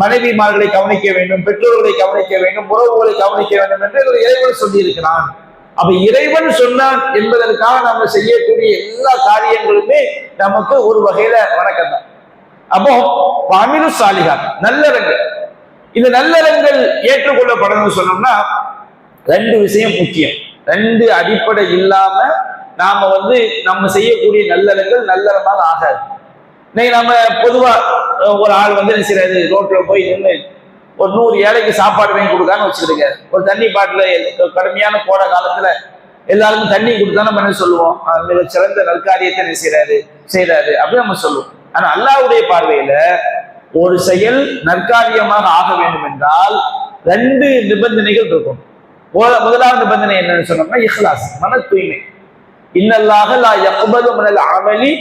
மனைவிமார்களை கவனிக்க வேண்டும், பெற்றோர்களை கவனிக்க வேண்டும், உறவுகளை கவனிக்க வேண்டும் என்று ஒரு இறைவன் சொல்லி இருக்கிறான். அப்ப இறைவன் சொன்னான் என்பதற்காக நம்ம செய்யக்கூடிய எல்லா காரியங்களுமே நமக்கு ஒரு வகையில வணக்கம் தான். அப்போ அமிலு சாலிஹாத், நல்லறங்கள். இந்த நல்லறங்கள் ஏற்றுக்கொள்ளப்படணும்னு சொன்னோம்னா ரெண்டு விஷயம் முக்கியம். ரெண்டு அடிப்படை இல்லாம நாம வந்து நம்ம செய்யக்கூடிய நல்லறங்கள் நல்லறமாக ஆகாது. இன்னைக்கு நம்ம பொதுவா ஒரு ஆள் வந்து என்ன செய்யறாரு, ரோட்ல போய் நின்று ஒரு 100 ஏழைக்கு சாப்பாடு வாங்கி கொடுக்கான்னு வச்சுக்கிடுங்க. ஒரு தண்ணி பாட்டில கடுமையான கோடை காலத்துல எல்லாருக்கும் தண்ணி கொடுத்தா நம்ம என்ன சொல்லுவோம், மிக சிறந்த நற்காரியத்தை என்ன செய்யறாரு அப்படின்னு நம்ம சொல்லுவோம். ஆனா அல்லாஹ்வுடைய பார்வையில ஒரு செயல் நற்காரியமாக ஆக வேண்டும் என்றால் 2 நிபந்தனைகள் இருக்கும். முதலாவது நிபந்தனை என்னன்னு சொன்னோம்னா இஹ்லாஸ், மன தூய்மை. இன்னல்லாஹ லா யக்பலு மினல் அமலி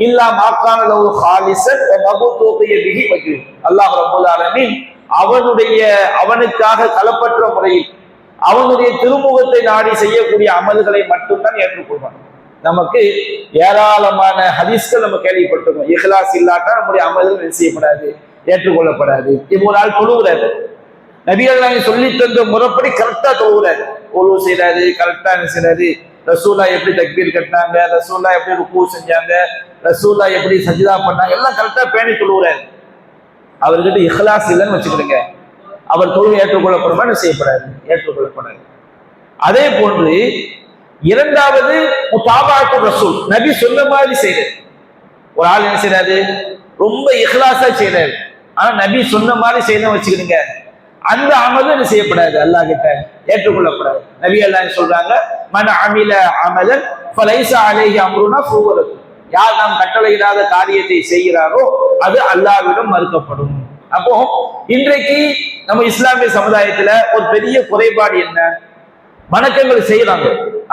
இல்லா மா கான லஹு காலிஸன் வ மபூதுகிய பிஹி வஜ்ஹு. அல்லாஹ் ரப்பல் ஆலமீன் அவனுக்காக கலப்பற்ற முறையில் அவனுடைய திருமுகத்தை நாடி செய்யக்கூடிய அமல்களை மட்டும்தான் ஏற்றுக்கொள்வான். நமக்கு ஏராளமான ஹதீஸ்கள் நம்ம கேள்விப்பட்டிருக்கோம், இஹ்லாஸ் இல்லாட்டா நம்முடைய அமல்கள் செய்யப்படாது, ஏற்றுக்கொள்ளப்படாது. இப்போ ஒரு ஆள் தொழுகிறாரு, நபிகள் நாயகம் சொல்லி தந்த முறைப்படி கரெக்டா தொழுகிறாரு, ஒழு செய்யறாரு, கரெக்டா என்ன செய்யறாரு, ரசூல்லா எப்படி தக்பீர் கட்டினாங்க, ரசூல்லா எப்படி ருக்கூ செஞ்சாங்க, ரசூல்லா எப்படி சஜிதா பண்ணாங்க, எல்லாம் கரெக்டா பேணி தொழுகிறாரு. அவர்கிட்ட இஹ்லாஸ் இல்லைன்னு வச்சுக்கிடுங்க, அவர் தொழுகை ஏற்றுக்கொள்ளப்படுமா செய்யப்படாது, ஏற்றுக்கொள்ளப்படாது. அதே போன்று இரண்டாவது முதாபாத்து ரசூல், நபி சொன்ன மாதிரி செய்யறது. ஒரு ஆள் என்ன செய்யறாரு, ரொம்ப இஹ்லாஸா செய்யறாரு, ஆனா நபி சொன்ன மாதிரி செய்யணும் வச்சுக்கிடுங்க, அந்த அமலும் என்ன செய்யப்படாது, அல்லாஹ் கிட்ட ஏற்றுக்கொள்ளப்படாது. நபி அல்லாஹ் சொல்றாங்க, மன் அமில அமலன் ஃபலைஸா அலைஹி அம்ருனா ஃபஹுவ ரத். யார் நாம் கட்டளையிடாத காரியத்தை செய்கிறாரோ அது அல்லாஹ்விடம் மறுக்கப்படும். அப்போ இன்றைக்கு நம்ம இஸ்லாமிய சமுதாயத்துல ஒரு பெரிய குறைபாடு என்ன, வணக்கங்கள் செய்யறாங்க,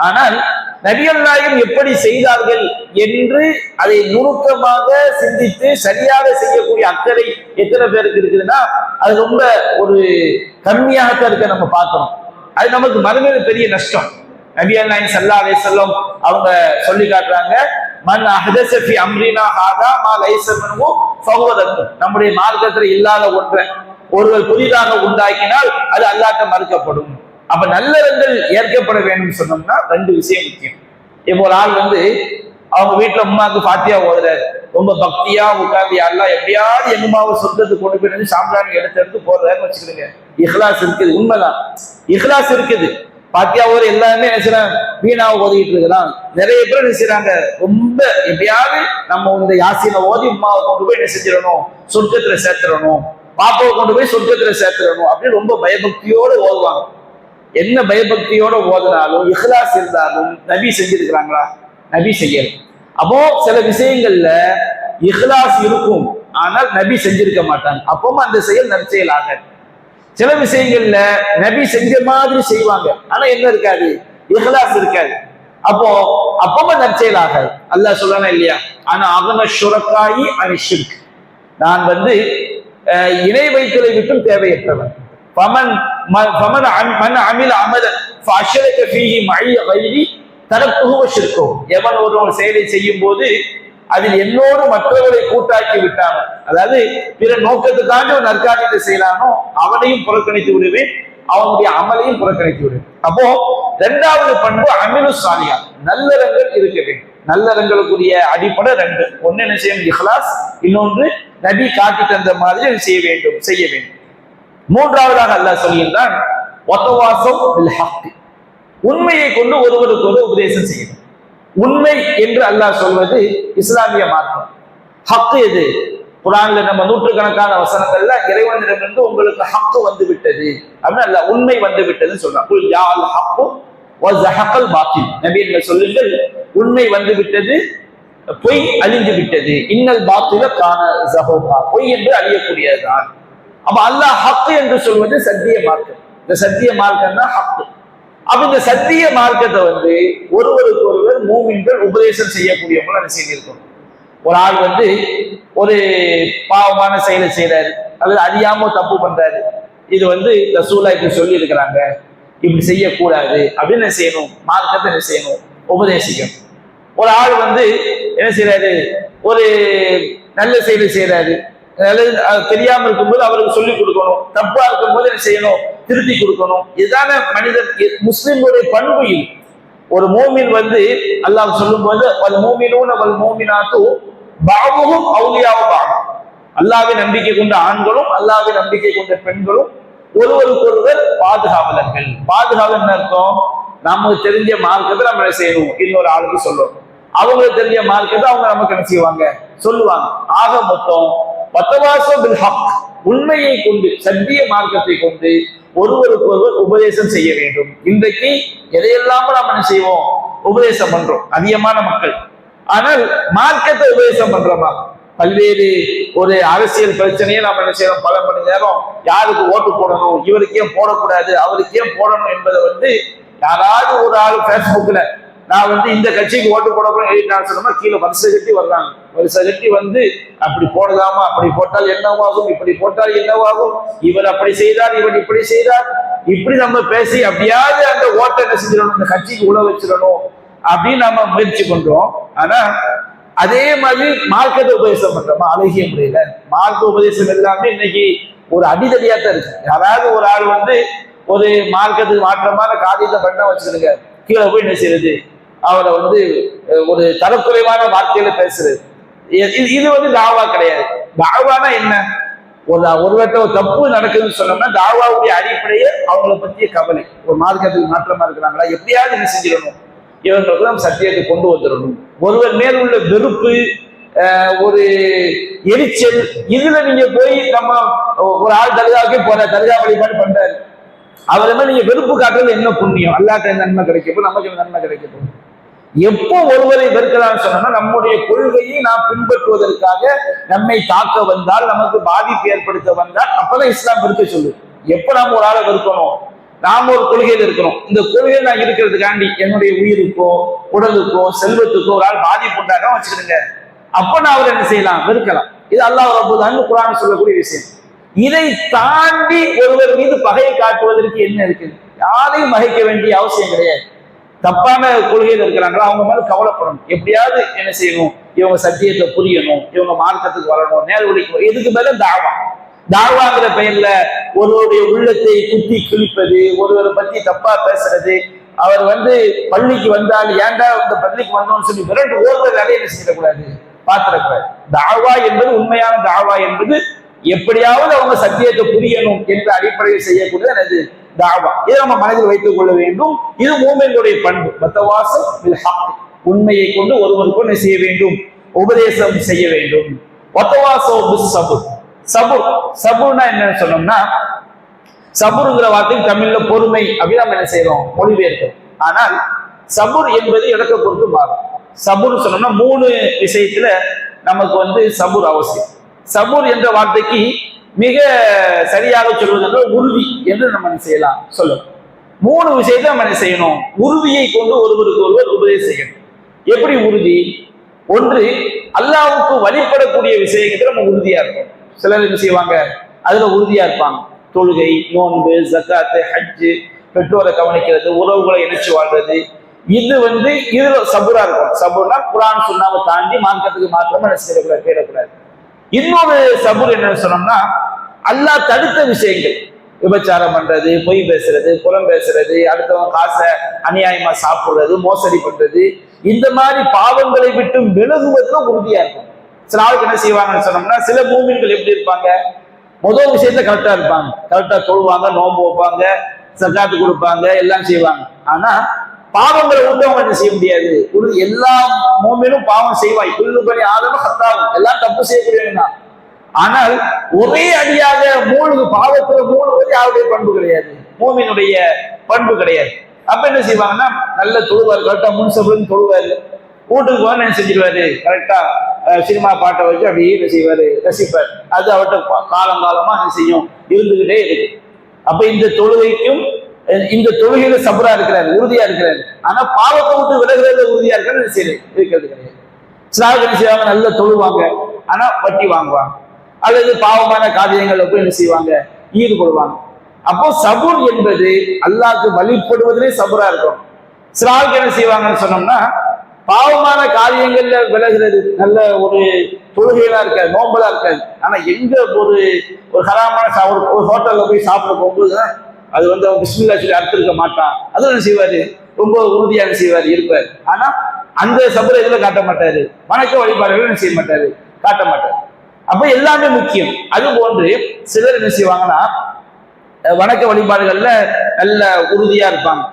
ஆனால் நபிகள் நாயகம் எப்படி செய்தார்கள் என்று அதை நுணுக்கமாக சிந்தித்து சரியாக செய்யக்கூடிய அக்கறை எத்தனை பேருக்கு இருக்குதுன்னா அது ரொம்ப ஒரு கம்மியாக இருக்க நம்ம பார்க்கணும். அது நமக்கு மறுமையில் பெரிய நஷ்டம். நபிகள் நாயகம் ஸல்லல்லாஹு அலைஹி வஸல்லம் அவங்க சொல்லி காட்டுறாங்க, மன் அஹ்தஸ ஃபீ அம்ரினா ஹாதா மா லைஸ மின்ஹு ஃபஹுவ ரத். நம்முடைய மார்க்கத்தில் இல்லாத ஒன்றை ஒருவர் புதிதாக உண்டாக்கினால் அது அல்லாஹ்ட்ட மறுக்கப்படும். அப்ப நல்லறங்கள் ஏற்கப்பட வேண்டும் சொன்னோம்னா 2 விஷயம் முக்கியம். இப்போ ஒரு ஆள் வந்து அவங்க வீட்டுல உமாவுக்கு பாத்தியா ஓதுறாரு, ரொம்ப பக்தியா உட்கார்ந்து யாரெல்லாம் எப்படியாவது எங்கம்மாவை சொந்தத்துக்கு கொண்டு போய் சாம்பிராணி எடுத்து போடுறாருன்னு வச்சுக்கிடுங்க, இஹ்லாஸ் இருக்குது, உண்மைதான் இஹ்லாஸ் இருக்குது. பாத்தியாவோட எல்லாருமே என்ன செய்யறாங்க, வீணாவை ஓதிட்டு இருக்கிறான். நிறைய பேர் என்ன செய்யறாங்க, ரொம்ப எப்படியாவது நம்ம இந்த யாசினை ஓதி உமாவை கொண்டு போய் என்ன செஞ்சிடணும், சொர்க்கத்துல சேர்த்துடணும், பாப்பாவை கொண்டு போய் சொர்க்கத்துல சேர்த்துடணும் அப்படின்னு ரொம்ப பயபக்தியோடு ஓதுவாங்க. என்ன பயபக்தியோட ஓதினாலும் இஹ்லாஸ் இருந்தாலும் நபி செஞ்சிருக்கிறாங்களா? நபி செய்யல. அப்போ சில விஷயங்கள்ல இஹ்லாஸ் இருக்கும், ஆனால் நபி செஞ்சிருக்க மாட்டாங்க. அப்பவும் அந்த செயல் நற்செயல் ஆகாது. சில விஷயங்கள்ல நபி செஞ்ச மாதிரி செய்வாங்க, ஆனா என்ன இருக்காது, இஹ்லாஸ் இருக்காது. அப்பவும் நற்செயல் ஆகாது. அல்லாஹ் சொல்றானா இல்லையா, ஆனா அகன ஷுரக்காயி அனிஷிர்க், நான் இணை வைத்தலை விட்டும் தேவையற்றவன். எவன் ஒரு செயலை செய்யும் போது அதில் என்னோடு மற்றவர்களை கூட்டாக்கி விட்டானோ, அதாவது பிற நோக்கத்துக்காக ஒரு நற்காரியத்தை செய்யலானோ அவனையும் புறக்கணித்து விடுவேன், அவனுடைய அமலையும் புறக்கணித்து விடுவேன். அப்போ இரண்டாவது பண்பு அமிலு சாலியா, நல்லறங்கள் இருக்க வேண்டும். நல்லறங்களுக்குரிய அடிப்படை ரெண்டு. ஒன்னு என்ன செய்யணும், இஹ்லாஸ். இன்னொன்று நபி காட்டி தந்த மாதிரி செய்ய வேண்டும். மூன்றாவதாக அல்லாஹ் சொல்கின்றான், வதவாசவ் பில் ஹக், உண்மையை கொண்டு ஒருவருக்கு ஒரு உபதேசம் செய்யணும். உண்மை என்று அல்லாஹ் சொல்வது இஸ்லாமிய மார்க்கம். ஹக்கு எது? குர்ஆன்ல நம்ம நூற்றுக்கணக்கான வசனங்கள்ல இறைவனிடமிருந்து உங்களுக்கு ஹக்கு வந்து விட்டது அப்படின்னு அல்லாஹ் உண்மை வந்து விட்டதுன்னு சொல்றான். குல் ஜாஅல் ஹக்கு வ ஸஹகல் பாத்தில், நபியே சொல்லுங்கள், உண்மை வந்து விட்டது, பொய் அழிந்து விட்டது. இன்னல் பாத்தில கான ஸஹூகா, பொய் என்று அழியக்கூடியதுதான். அப்ப அல்லாஹ் ஹக்கு என்று சொல்வது சத்திய மார்க்கம். இந்த சத்திய மார்க்கம் தான் ஹக்கு. அப்ப இந்த சத்திய மார்க்கத்தை ஒருவருக்கு ஒருவர் மூமின்கள் உபதேசம் செய்யக்கூடியவங்க என்ன செய்திருக்கணும். ஒரு ஆள் ஒரு பாவமான செயலை செய்யறாரு, அல்லது அறியாம தப்பு பண்றாரு, இது ரசூலா இப்படி சொல்லி இருக்கிறாங்க, இப்படி செய்யக்கூடாது அப்படின்னு என்ன செய்யணும், மார்க்கத்தை என்ன செய்யணும், உபதேசிக்கணும். ஒரு ஆள் என்ன செய்யறாரு, ஒரு நல்ல செயலை செய்யறாரு, நல்லது தெரியாம இருக்கும்போது அவருக்கு சொல்லிக் கொடுக்கணும், தப்பா இருக்கும்போது என்ன செய்யணும், திருத்தி கொடுக்கணும். இதுதான மனிதன், முஸ்லிம்களுடைய பண்பு. இது ஒரு மூமின் அல்லாஹ் சொல்லும் போது வல் மூமினூன வல் மூமினாத்து பஅதுஹும் அவுலியாஉ பஅத், அல்லாஹ்வை நம்பிக்கை கொண்ட ஆண்களும் அல்லாஹ்வை நம்பிக்கை கொண்ட பெண்களும் ஒருவருக்கொருவர் பாதுகாவலர்கள். பாதுகாவலர் அர்த்தம், நமக்கு தெரிஞ்ச மார்க்கத்தை நம்ம என்ன செய்யணும், இன்னொரு ஆளுக்கு சொல்லணும். அவங்களுக்கு தெரிஞ்ச மார்க்கத்தை அவங்க நமக்கு என்ன செய்வாங்க, சொல்லுவாங்க. ஆக மொத்தம் வதவாசவ் பில் ஹக், உண்மையை கொண்டு சத்திய மார்க்கத்தை கொண்டு ஒருவருக்கு ஒருவர் உபதேசம் செய்ய வேண்டும். இன்றைக்கு எதையெல்லாம் நாம் என்ன செய்வோம், உபதேசம் பண்றோம் அதிகமான மக்கள். ஆனால் மார்க்கத்தை உபதேசம் பண்றோமா? பல்வேறு ஒரு அரசியல் பிரச்சனையை நாம் என்ன செய்யறோம், பல மணி நேரம் யாருக்கு ஓட்டு போடணும், இவருக்கு ஏன் போடக்கூடாது, அவருக்கு ஏன் போடணும் என்பதை யாராவது ஒரு ஆள் பேஸ்புக்ல நான் இந்த கட்சிக்கு ஓட்டு போடக்கூடாது எழுதினான்னு சொன்னோம்னா கீழே வருஷ கட்டி வர்றாங்க. வருஷ கட்டி அப்படி போடலாமா, அப்படி போட்டால் என்னவாகும், இப்படி போட்டால் என்னவாகும், இவர் அப்படி செய்தார், இவர் இப்படி செய்தார், இப்படி நம்ம பேசி அப்படியாவது அந்த ஓட்டை என்ன செஞ்சிடணும், அந்த கட்சிக்கு உழ வச்சிடணும் அப்படின்னு நம்ம முயற்சி பண்றோம். ஆனா அதே மாதிரி மார்க்கத்தை உபதேசம் பண்றோமா அழகிய முறையில? மார்க்க உபதேசம் எல்லாமே இன்னைக்கு ஒரு அடிதடியா தான் இருக்கு. யாராவது ஒரு ஆள் ஒரு மார்க்கத்துக்கு மாற்றமான காரியத்தை பண்ண வச்சிருங்க, கீழே போய் என்ன செய்யறது, அவரை ஒரு தரக்குறைவான வார்த்தையில பேசுறது. இது தாவா கிடையாது. தாவானா என்ன, ஒருவர்கிட்ட ஒரு தப்பு நடக்குதுன்னு சொன்னோம்னா தாவாவுடைய அடிப்படையே அவங்கள பற்றிய கவலை. ஒரு மார்க்கத்துக்கு மாற்றமா இருக்கிறாங்களா, எப்படியாவது என்ன செஞ்சிடணும், இவங்களுக்கு நம்ம சத்தியத்தை கொண்டு வந்துடணும். ஒருவர் மேல் உள்ள வெறுப்பு, ஒரு எரிச்சல், இதுல நீங்க போய் நம்ம ஒரு ஆள் தர்காவுக்கே போற, தர்கா வழிபாடு பண்றாரு, அவரை மாதிரி நீங்க வெறுப்பு காட்டுறது என்ன புண்ணியம், அல்லாஹ்ட்ட நன்மை கிடைக்கும், நமக்கு நன்மை கிடைக்கும். எப்போ ஒருவரை வெறுக்கலாம்னு சொன்னோம்னா நம்முடைய கொள்கையை நாம் பின்பற்றுவதற்காக நம்மை தாக்க வந்தால், நமக்கு பாதிப்பு ஏற்படுத்த வந்தால், அப்பதான் இஸ்லாம் வெறுக்க சொல்லு. எப்ப நாம ஒரு ஆளை வெறுக்கணும், நாம ஒரு கொள்கையில் இருக்கிறோம், இந்த கொள்கையில் நான் இருக்கிறதுக்காண்டி என்னுடைய உயிருக்கோ உடலுக்கோ செல்வத்துக்கோ ஒரு ஆள் பாதிப்பு உண்டாக வச்சுக்கிடுங்க, அப்ப நான் அவர் என்ன செய்யலாம், வெறுக்கலாம். இது அல்லாஹ் ரப்பல் ஆலமீன் குர்ஆன் சொல்லக்கூடிய விஷயம். இதை தாண்டி ஒருவர் மீது பகையை காட்டுவதற்கு என்ன இருக்குது? யாரையும் மகைக்க வேண்டிய அவசியம் கிடையாது. தப்பான கொள்கையில் இருக்கிறாங்களா அவங்க மேல கவலைப்படணும். எப்படியாவது என்ன செய்யணும், இவங்க சத்தியத்தை புரியணும், இவங்க மார்க்கத்துக்கு வரணும், நேர்வழிக்கு. இதுக்கு மேல தாவாங்கிற பெயர்ல ஒருவருடைய உள்ளத்தை குத்தி கிழிப்பது, ஒருவரை பத்தி தப்பா பேசுறது, அவர் பள்ளிக்கு வந்தால் ஏன்டா இந்த பள்ளிக்கு வந்தோம்னு சொல்லி விரண்டு ஓடுற வேலையை என்ன செய்யக்கூடாது, பார்த்துடக்கூடாது. தாவா என்பது, உண்மையான தாவா என்பது எப்படியாவது அவங்க சத்தியத்தை புரியணும் என்ற அடிப்படையில் செய்யக்கூடிய எனது தாவா. இதை நம்ம மனதில் வைத்துக் கொள்ள வேண்டும். இது மூமின்களுடைய பண்பு. வத்தவாசல் பில் ஹக், உண்மையை கொண்டு ஒருவருக்கு என்ன செய்ய வேண்டும்? உபதேசம் செய்ய வேண்டும். வத்தவாசல் பிஸ் சபுர், சபுர் சபுர்னா என்னன்னு சொன்னோம்னா, சபுருங்கிற வார்த்தை தமிழ்ல பொறுமை அப்படின்னு நம்ம என்ன செய்யறோம்? மொழிபெயர்க்கிறோம். ஆனால் சபுர் என்பது இடத்தை பொறுத்து மாறும். சபுர் சொன்னோம்னா 3 விஷயத்துல நமக்கு சபுர் அவசியம். சபுர் என்ற வார்த்தைக்கு மிக சரியாக சொல்வது உறுதி என்று நம்ம என்ன செய்யலாம் சொல்லணும். 3 விஷயத்தை நம்ம என்ன செய்யணும்? உறுதியை கொண்டு ஒருவருக்கு ஒருவர் உபதேசம் செய்யணும். எப்படி உறுதி? ஒன்று, அல்லாஹ்வுக்கு வழிபடக்கூடிய விஷயத்துல நம்ம உறுதியா இருக்கும். சிலர் என்ன செய்வாங்க? அதுல உறுதியா இருப்பாங்க. தொழுகை, நோன்பு, ஜக்காத்து, ஹஜ்ஜு, பெற்றோரை கவனிக்கிறது, உறவுகளை இணைச்சு வாழ்றது, இது இதுல சபுரா இருக்கும். சபுர்னா குர்ஆன் சுன்னாவை தாண்டி மார்க்கத்துக்கு மாத்திரமா என்ன செய்யக்கூடாது? தேடக்கூடாது. இன்னொரு சபுர் என்னன்னு சொன்னோம்னா, அல்லாஹ் தடுத்த விஷயங்கள், விபச்சாரம் பண்றது, பொய் பேசுறது, புறம் பேசுறது, அடுத்தவங்க காசை அநியாயமா சாப்பிடுறது, மோசடி பண்றது, இந்த மாதிரி பாவங்களை விட்டு விலகுவதுல உறுதியா இருக்கும். சில ஆளுக்கு என்ன செய்வாங்கன்னு சொன்னோம்னா, சில மூமின்கள் எப்படி இருப்பாங்க? முதல் விஷயத்துல கரெக்டா இருப்பாங்க, கரெக்டா தொழுவாங்க, நோன்பு வைப்பாங்க, சக்காத்து கொடுப்பாங்க, எல்லாம் செய்வாங்க. ஆனா பாவங்களை விட்டவங்க என்ன செய்ய முடியாது. எல்லா மூமினும் பாவம் செய்வாய், புல்லு பணி ஆதமும் ஹத்தாவும், எல்லாம் தப்பு செய்யக்கூடியவங்க. ஆனால் ஒரே அடியாக பாவத்துல மூழ்குவது யாருடைய பண்பு கிடையாது, மூமினுடைய பண்பு கிடையாது. அப்ப என்ன செய்வாங்கன்னா, நல்ல தொழுவார், கரெக்டா முன்சபுன்னு தொழுவாரு, வீட்டுக்கு போன என்ன செஞ்சிருவாரு? கரெக்டா சினிமா பாட்டை வச்சு அப்படியே என்ன செய்வாரு? ரசிப்பார். அது அவர்கிட்ட காலங்காலமா என்ன செய்யும்? இருந்துகிட்டே இருக்கு. அப்ப இந்த தொழுகைக்கும் இந்த தொழுகையில சபரா இருக்கிறாரு, உறுதியா இருக்கிறாரு. ஆனா பாவத்தை விட்டு விலகிறது உறுதியா இருக்கிறது இருக்கிறது கிடையாது. சிலாவுக்கு என்ன செய்வாங்க? நல்ல தொழுவாங்க, ஆனா வட்டி வாங்குவாங்க, அல்லது பாவமான காரியங்கள்ல போய் என்ன செய்வாங்க? ஈடுபடுவாங்க. அப்போ சபுர் என்பது அல்லாஹ்க்கு வழிபடுவதிலே சபுரா இருக்கும். சிலாவுக்கு என்ன செய்வாங்கன்னு சொன்னோம்னா, பாவமான காரியங்கள்ல விலகிறது, நல்ல ஒரு தொழுகைகளா இருக்காது, நோம்பலா இருக்காது. ஆனா எங்க ஒரு ஹராமான ஒரு ஹோட்டல்ல போய் சாப்பிட போகும்போது அது அவன் பிஸ்மில்லா சொல்லி அர்த்திருக்க மாட்டான். அதுவும் என்ன செய்வாரு? ரொம்ப உறுதியா என்ன செய்வாரு? இருப்பாரு. ஆனா அந்த சபுரை இதுல காட்ட மாட்டாரு, வணக்க வழிபாடுகள் என்ன செய்ய மாட்டாரு? காட்ட மாட்டாரு. அப்ப எல்லாமே முக்கியம். அது போன்று சிலர் என்ன செய்வாங்கன்னா, வணக்க வழிபாடுகள்ல நல்ல உறுதியா இருப்பாங்க,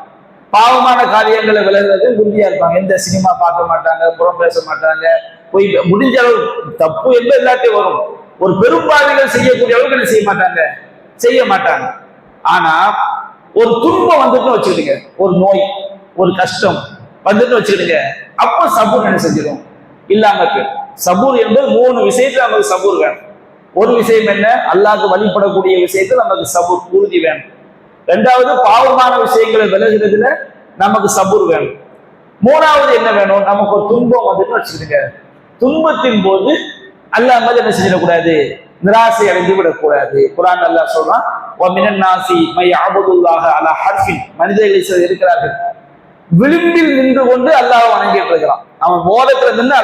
பாவமான காரியங்களை விலகிறது உறுதியா இருப்பாங்க. எந்த சினிமா பார்க்க மாட்டாங்க, புறம் பேச மாட்டாங்க, போய் முடிஞ்ச அளவு தப்பு என்பது எல்லாத்தையும் வரும். ஒரு பெரும்பாடுகள் செய்யக்கூடிய அளவுக்கு என்ன செய்ய மாட்டாங்க? செய்ய மாட்டாங்க. ஆனா ஒரு துன்பம் வந்துட்டு வச்சுக்கிடுங்க, ஒரு நோய், ஒரு கஷ்டம் வந்துட்டு வச்சுக்கிடுங்க, அப்ப சபூர் என்ன செஞ்சிடும்? இல்லாம இருக்கு. சபூர் என்பது 3 விஷயத்துல நமக்கு சபூர் வேணும். ஒரு விஷயம் என்ன? அல்லாஹ்க்கு வழிபடக்கூடிய விஷயத்துல நமக்கு சபூர், உறுதி வேணும். 2வது, பாவமான விஷயங்களை விலகிறதுல நமக்கு சபூர் வேணும். 3வது என்ன வேணும்? நமக்கு ஒரு துன்பம் வந்துட்டு வச்சுக்கிடுங்க, துன்பத்தின் போது அல்லாஹ் மேல என்ன செஞ்சிடக்கூடாது? நிராசை அடைந்து விடக்கூடாது. குர்ஆன் அல்லாஹ் சொல்றான், வமினன் நாசி மை அபுதுல்லாஹ அலா ஹர்ஃபின், மனிதர்கள் சிலர் இருக்கிறார்கள் விளிம்பில் நின்று கொண்டு அல்லாஹ் வணங்கிட்டு இருக்கிறான். அவன் ஓரத்துல நின்று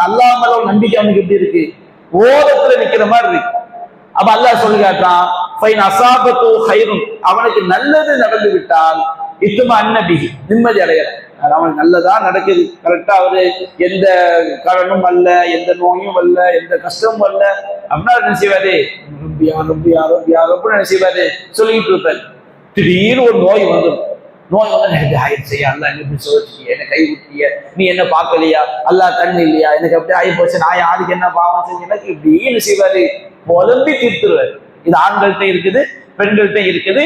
அல்லாஹ் மேல நம்பிக்கை அவனுக்கு எப்படி இருக்கு? ஓரத்துல நிக்கிற மாதிரி இருக்கு. அப்ப அல்லாஹ் சொல்லி காட்டுறான், ஃபைன் அஸாபத்து ஹைருன், அவனுக்கு நல்லது நடந்து விட்டால் இத்துமா அன்னபிஹி, நிம்மதி அடையலாம். அவனுக்கு நல்லதா நடக்குது, கரெக்டா அவரு எந்த கடனும் அல்ல, எந்த நோயும் அல்ல, எந்த கஷ்டமும் அல்ல அப்படின்னா என்ன செய்வாரு? என்ன செய்வாரு? சொல்லிட்டு இருப்பாரு. திடீர்னு ஒரு நோய் வந்துடும். நோய் எனக்கு ஆயிடுச்சு, அல்லா என்ன சோதிச்சிய, என்ன கை விட்டிய, நீ என்ன பார்க்கலையா, அல்லா கண் இல்லையா, எனக்கு அப்படி ஆகி போச்சு, நான் யாருக்கு என்ன பாவம் செஞ்சு, எனக்கு இப்படி என்ன செய்வாரு? புலம்பி தீர்த்துருவாரு. இது ஆண்கள்கிட்ட இருக்குது, பெண்கள்கிட்ட இருக்குது.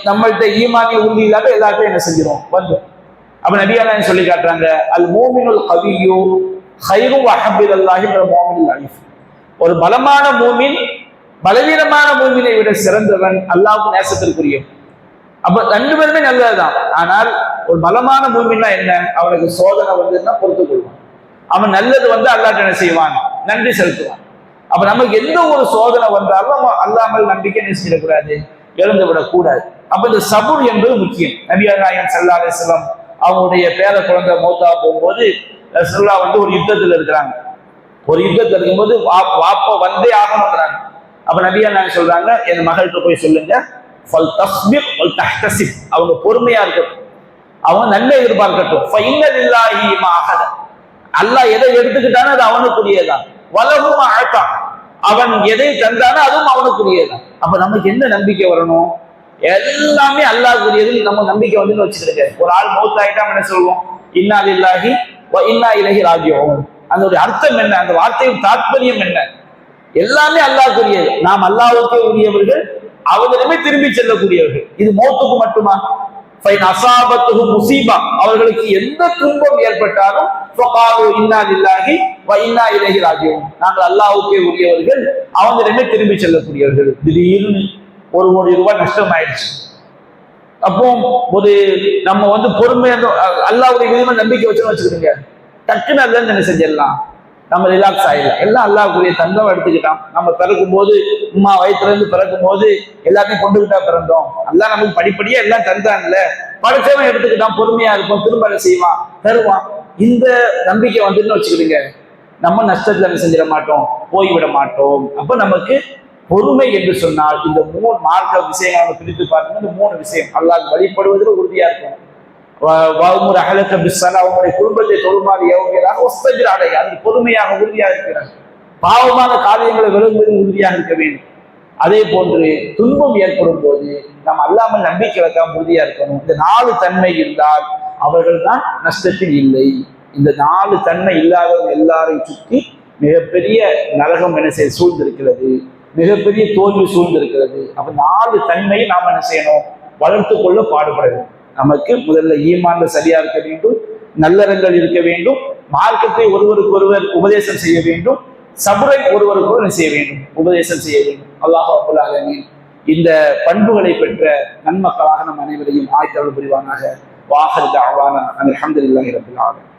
நம்மள்கிட்ட ஈமானிய உறுதி இல்லாத எல்லாத்தையும் என்ன செஞ்சிடும்? வந்து அப்ப நபியா சொல்லி காட்டுறாங்க, அல் மூமினுல் கவியு ஹைரு வஹபிலல்லாஹி வ மூமினுல் அலீஃப், ஒரு பலமான மூமின் பலவீனமான மூமினை விட சிறந்தவன், அல்லாஹ்வுக்கு நேசத்திற்குரியவன். அப்ப 2 பேருமே நல்லதுதான். ஆனால் ஒரு பலமான மூமின்னா என்ன? அவனுக்கு சோதனை வந்ததுன்னா பொறுத்துக் கொள்வான். அவன் நல்லது அல்லாஹ் என்ன செய்வான்? நன்றி செலுத்துவான். அப்ப நமக்கு எந்த ஒரு சோதனை வந்தாலும் அல்லாஹ் மேல் நம்பிக்கை நினைச்சிடக்கூடாது, இழந்து விடக்கூடாது. அப்ப இந்த சபூர் என்பது முக்கியம். நபிகள் நாயகம் ஸல்லல்லாஹு அலைஹி வஸல்லம் அவங்களுடைய பேர குழந்தை மௌத்தா போகும்போது ரசூலுல்லாஹ் ஒரு யுத்தத்தில் இருக்கிறாங்க. ஒரு யுத்தத்தில் இருக்கும்போது வாப்ப வந்தே ஆகணுங்கிறாங்க. அப்ப நபிகள் நாயகம் சொல்றாங்க, என் மகள்கிட்ட போய் சொல்லுங்க, ஃபல் தஸ்பிர் வல் தஹ்தசிப், அவங்க பொறுமையா இருக்கட்டும், அவங்க நன்மை எதிர்பார்க்கட்டும். ஃபஇன்ன லில்லாஹி மா அஹத, அல்லாஹ் எதை எடுத்துக்கிட்டானோ அது அவனுக்குரியதான். வலஹு மா அத்தா, அவன் எதை தந்தானோ அதுவும் அவனுக்குரியது. அப்ப நமக்கு என்ன நம்பிக்கை வரணும்? எல்லாமே அல்லாஹ்வுடையது நம்ம நம்பிக்கை வந்து வச்சுக்கிடுங்க. ஒரு ஆள் மௌத்தாயிட்டா என்ன சொல்லுவோம்? இன்னா லில்லாஹி வ இன்னா இலைஹி ராஜிஊன். அதனுடைய அர்த்தம் என்ன? அந்த வார்த்தையின் தாத்பரியம் என்ன? எல்லாமே அல்லாஹ்வுடையது. நாம் அல்லாஹ்வுக்கே உரியவர்கள், அவரிடமே திரும்பி செல்லக்கூடியவர்கள். இது மௌத்துக்கு மட்டுமா? ஃபைன் அஸாபத்துஹு முஸீபா, அவர்களுக்கு எந்த துன்பம் ஏற்பட்டாலும் ஃபகாலு இன்னா லில்லாஹி வ இன்னா இலைஹி ராஜிஊன், நாங்கள் அல்லாஹ்வுக்கே உரியவர்கள், அவரிடமே திரும்பி செல்லக்கூடியவர்கள். திடீர்னு 1 கோடி ரூபாய் நஷ்டம் ஆயிடுச்சு. அப்போ ஒரு நம்ம வந்து பொறுமையா அல்லாஹ்வுடைய மீது நம்பிக்கை வச்சுக்கிடுங்க, டக்குன்னு அல்லன்னு என்ன செஞ்சிடலாம், நம்ம ரிலாக்ஸ் ஆயிடலாம். எல்லாம் அல்லாஹ்வுடைய தந்தம் எடுத்துக்கிட்டான். நம்ம பிறக்கும் போது உம்மா வயிற்றுல இருந்து பிறக்கும் போது எல்லாத்தையும் கொண்டுகிட்டா பிறந்தோம். அல்லாஹ் நமக்கு படிப்படியா எல்லாம் தந்தான்ல, படைச்சவன் எடுத்துக்கிட்டான், பொறுமையா இருக்கும், திரும்ப என்ன செய்வான், தருவான். இந்த நம்பிக்கை வந்துன்னு வச்சுக்கிடுங்க, நம்ம நஷ்டத்துல என்ன செஞ்சிட மாட்டோம், போய்விட மாட்டோம். அப்ப நமக்கு பொறுமை என்று சொன்னால் இந்த 3 மார்க்க விஷயங்களை நம்ம பிரித்து பார்க்கணும். இந்த 3 விஷயம் அல்லாஹ் வழிபடுவதில் உறுதியா இருக்கும். அவங்களுடைய குடும்பத்தை தொழுமாறு ஏவுகிறார், அது பொறுமையாக உறுதியாக இருக்கிறார். பாவமான காரியங்களை விளங்குவதில் உறுதியாக இருக்க வேண்டும். அதே போன்று துன்பம் ஏற்படும் போது நாம் அல்லாமல் நம்பிக்கை வைக்காம உறுதியா இருக்கணும். இந்த 4 தன்மை இருந்தால் அவர்கள் தான் நஷ்டத்தில் இல்லை. இந்த 4 தன்மை இல்லாதவங்க எல்லாரையும் சுற்றி மிகப்பெரிய நரகம் என்ன செய்ய சூழ்ந்திருக்கிறது, மிகப்பெரிய தோல்வி சூழ்ந்திருக்கிறது. அப்ப 4 தன்மையை நாம் என்ன செய்யணும், வளர்த்து கொள்ள பாடுபட வேண்டும். நமக்கு முதல்ல ஈமான்ல சரியா இருக்க வேண்டும், நல்லறங்கள் இருக்க வேண்டும், மார்க்கத்தை ஒருவருக்கு ஒருவர் உபதேசம் செய்ய வேண்டும், சபுரை ஒருவருக்கு ஒருவர் செய்ய வேண்டும், உபதேசம் செய்ய வேண்டும். அல்லாஹ் ரப்பல் ஆலமீன் இந்த பண்புகளை பெற்ற நன்மக்களாக நம் அனைவரையும் ஆய்த்தருள் புரிவானாக. வாஹிர் தஅவானா அல்ஹம்துலில்லாஹி ரப்பில் ஆலமீன்.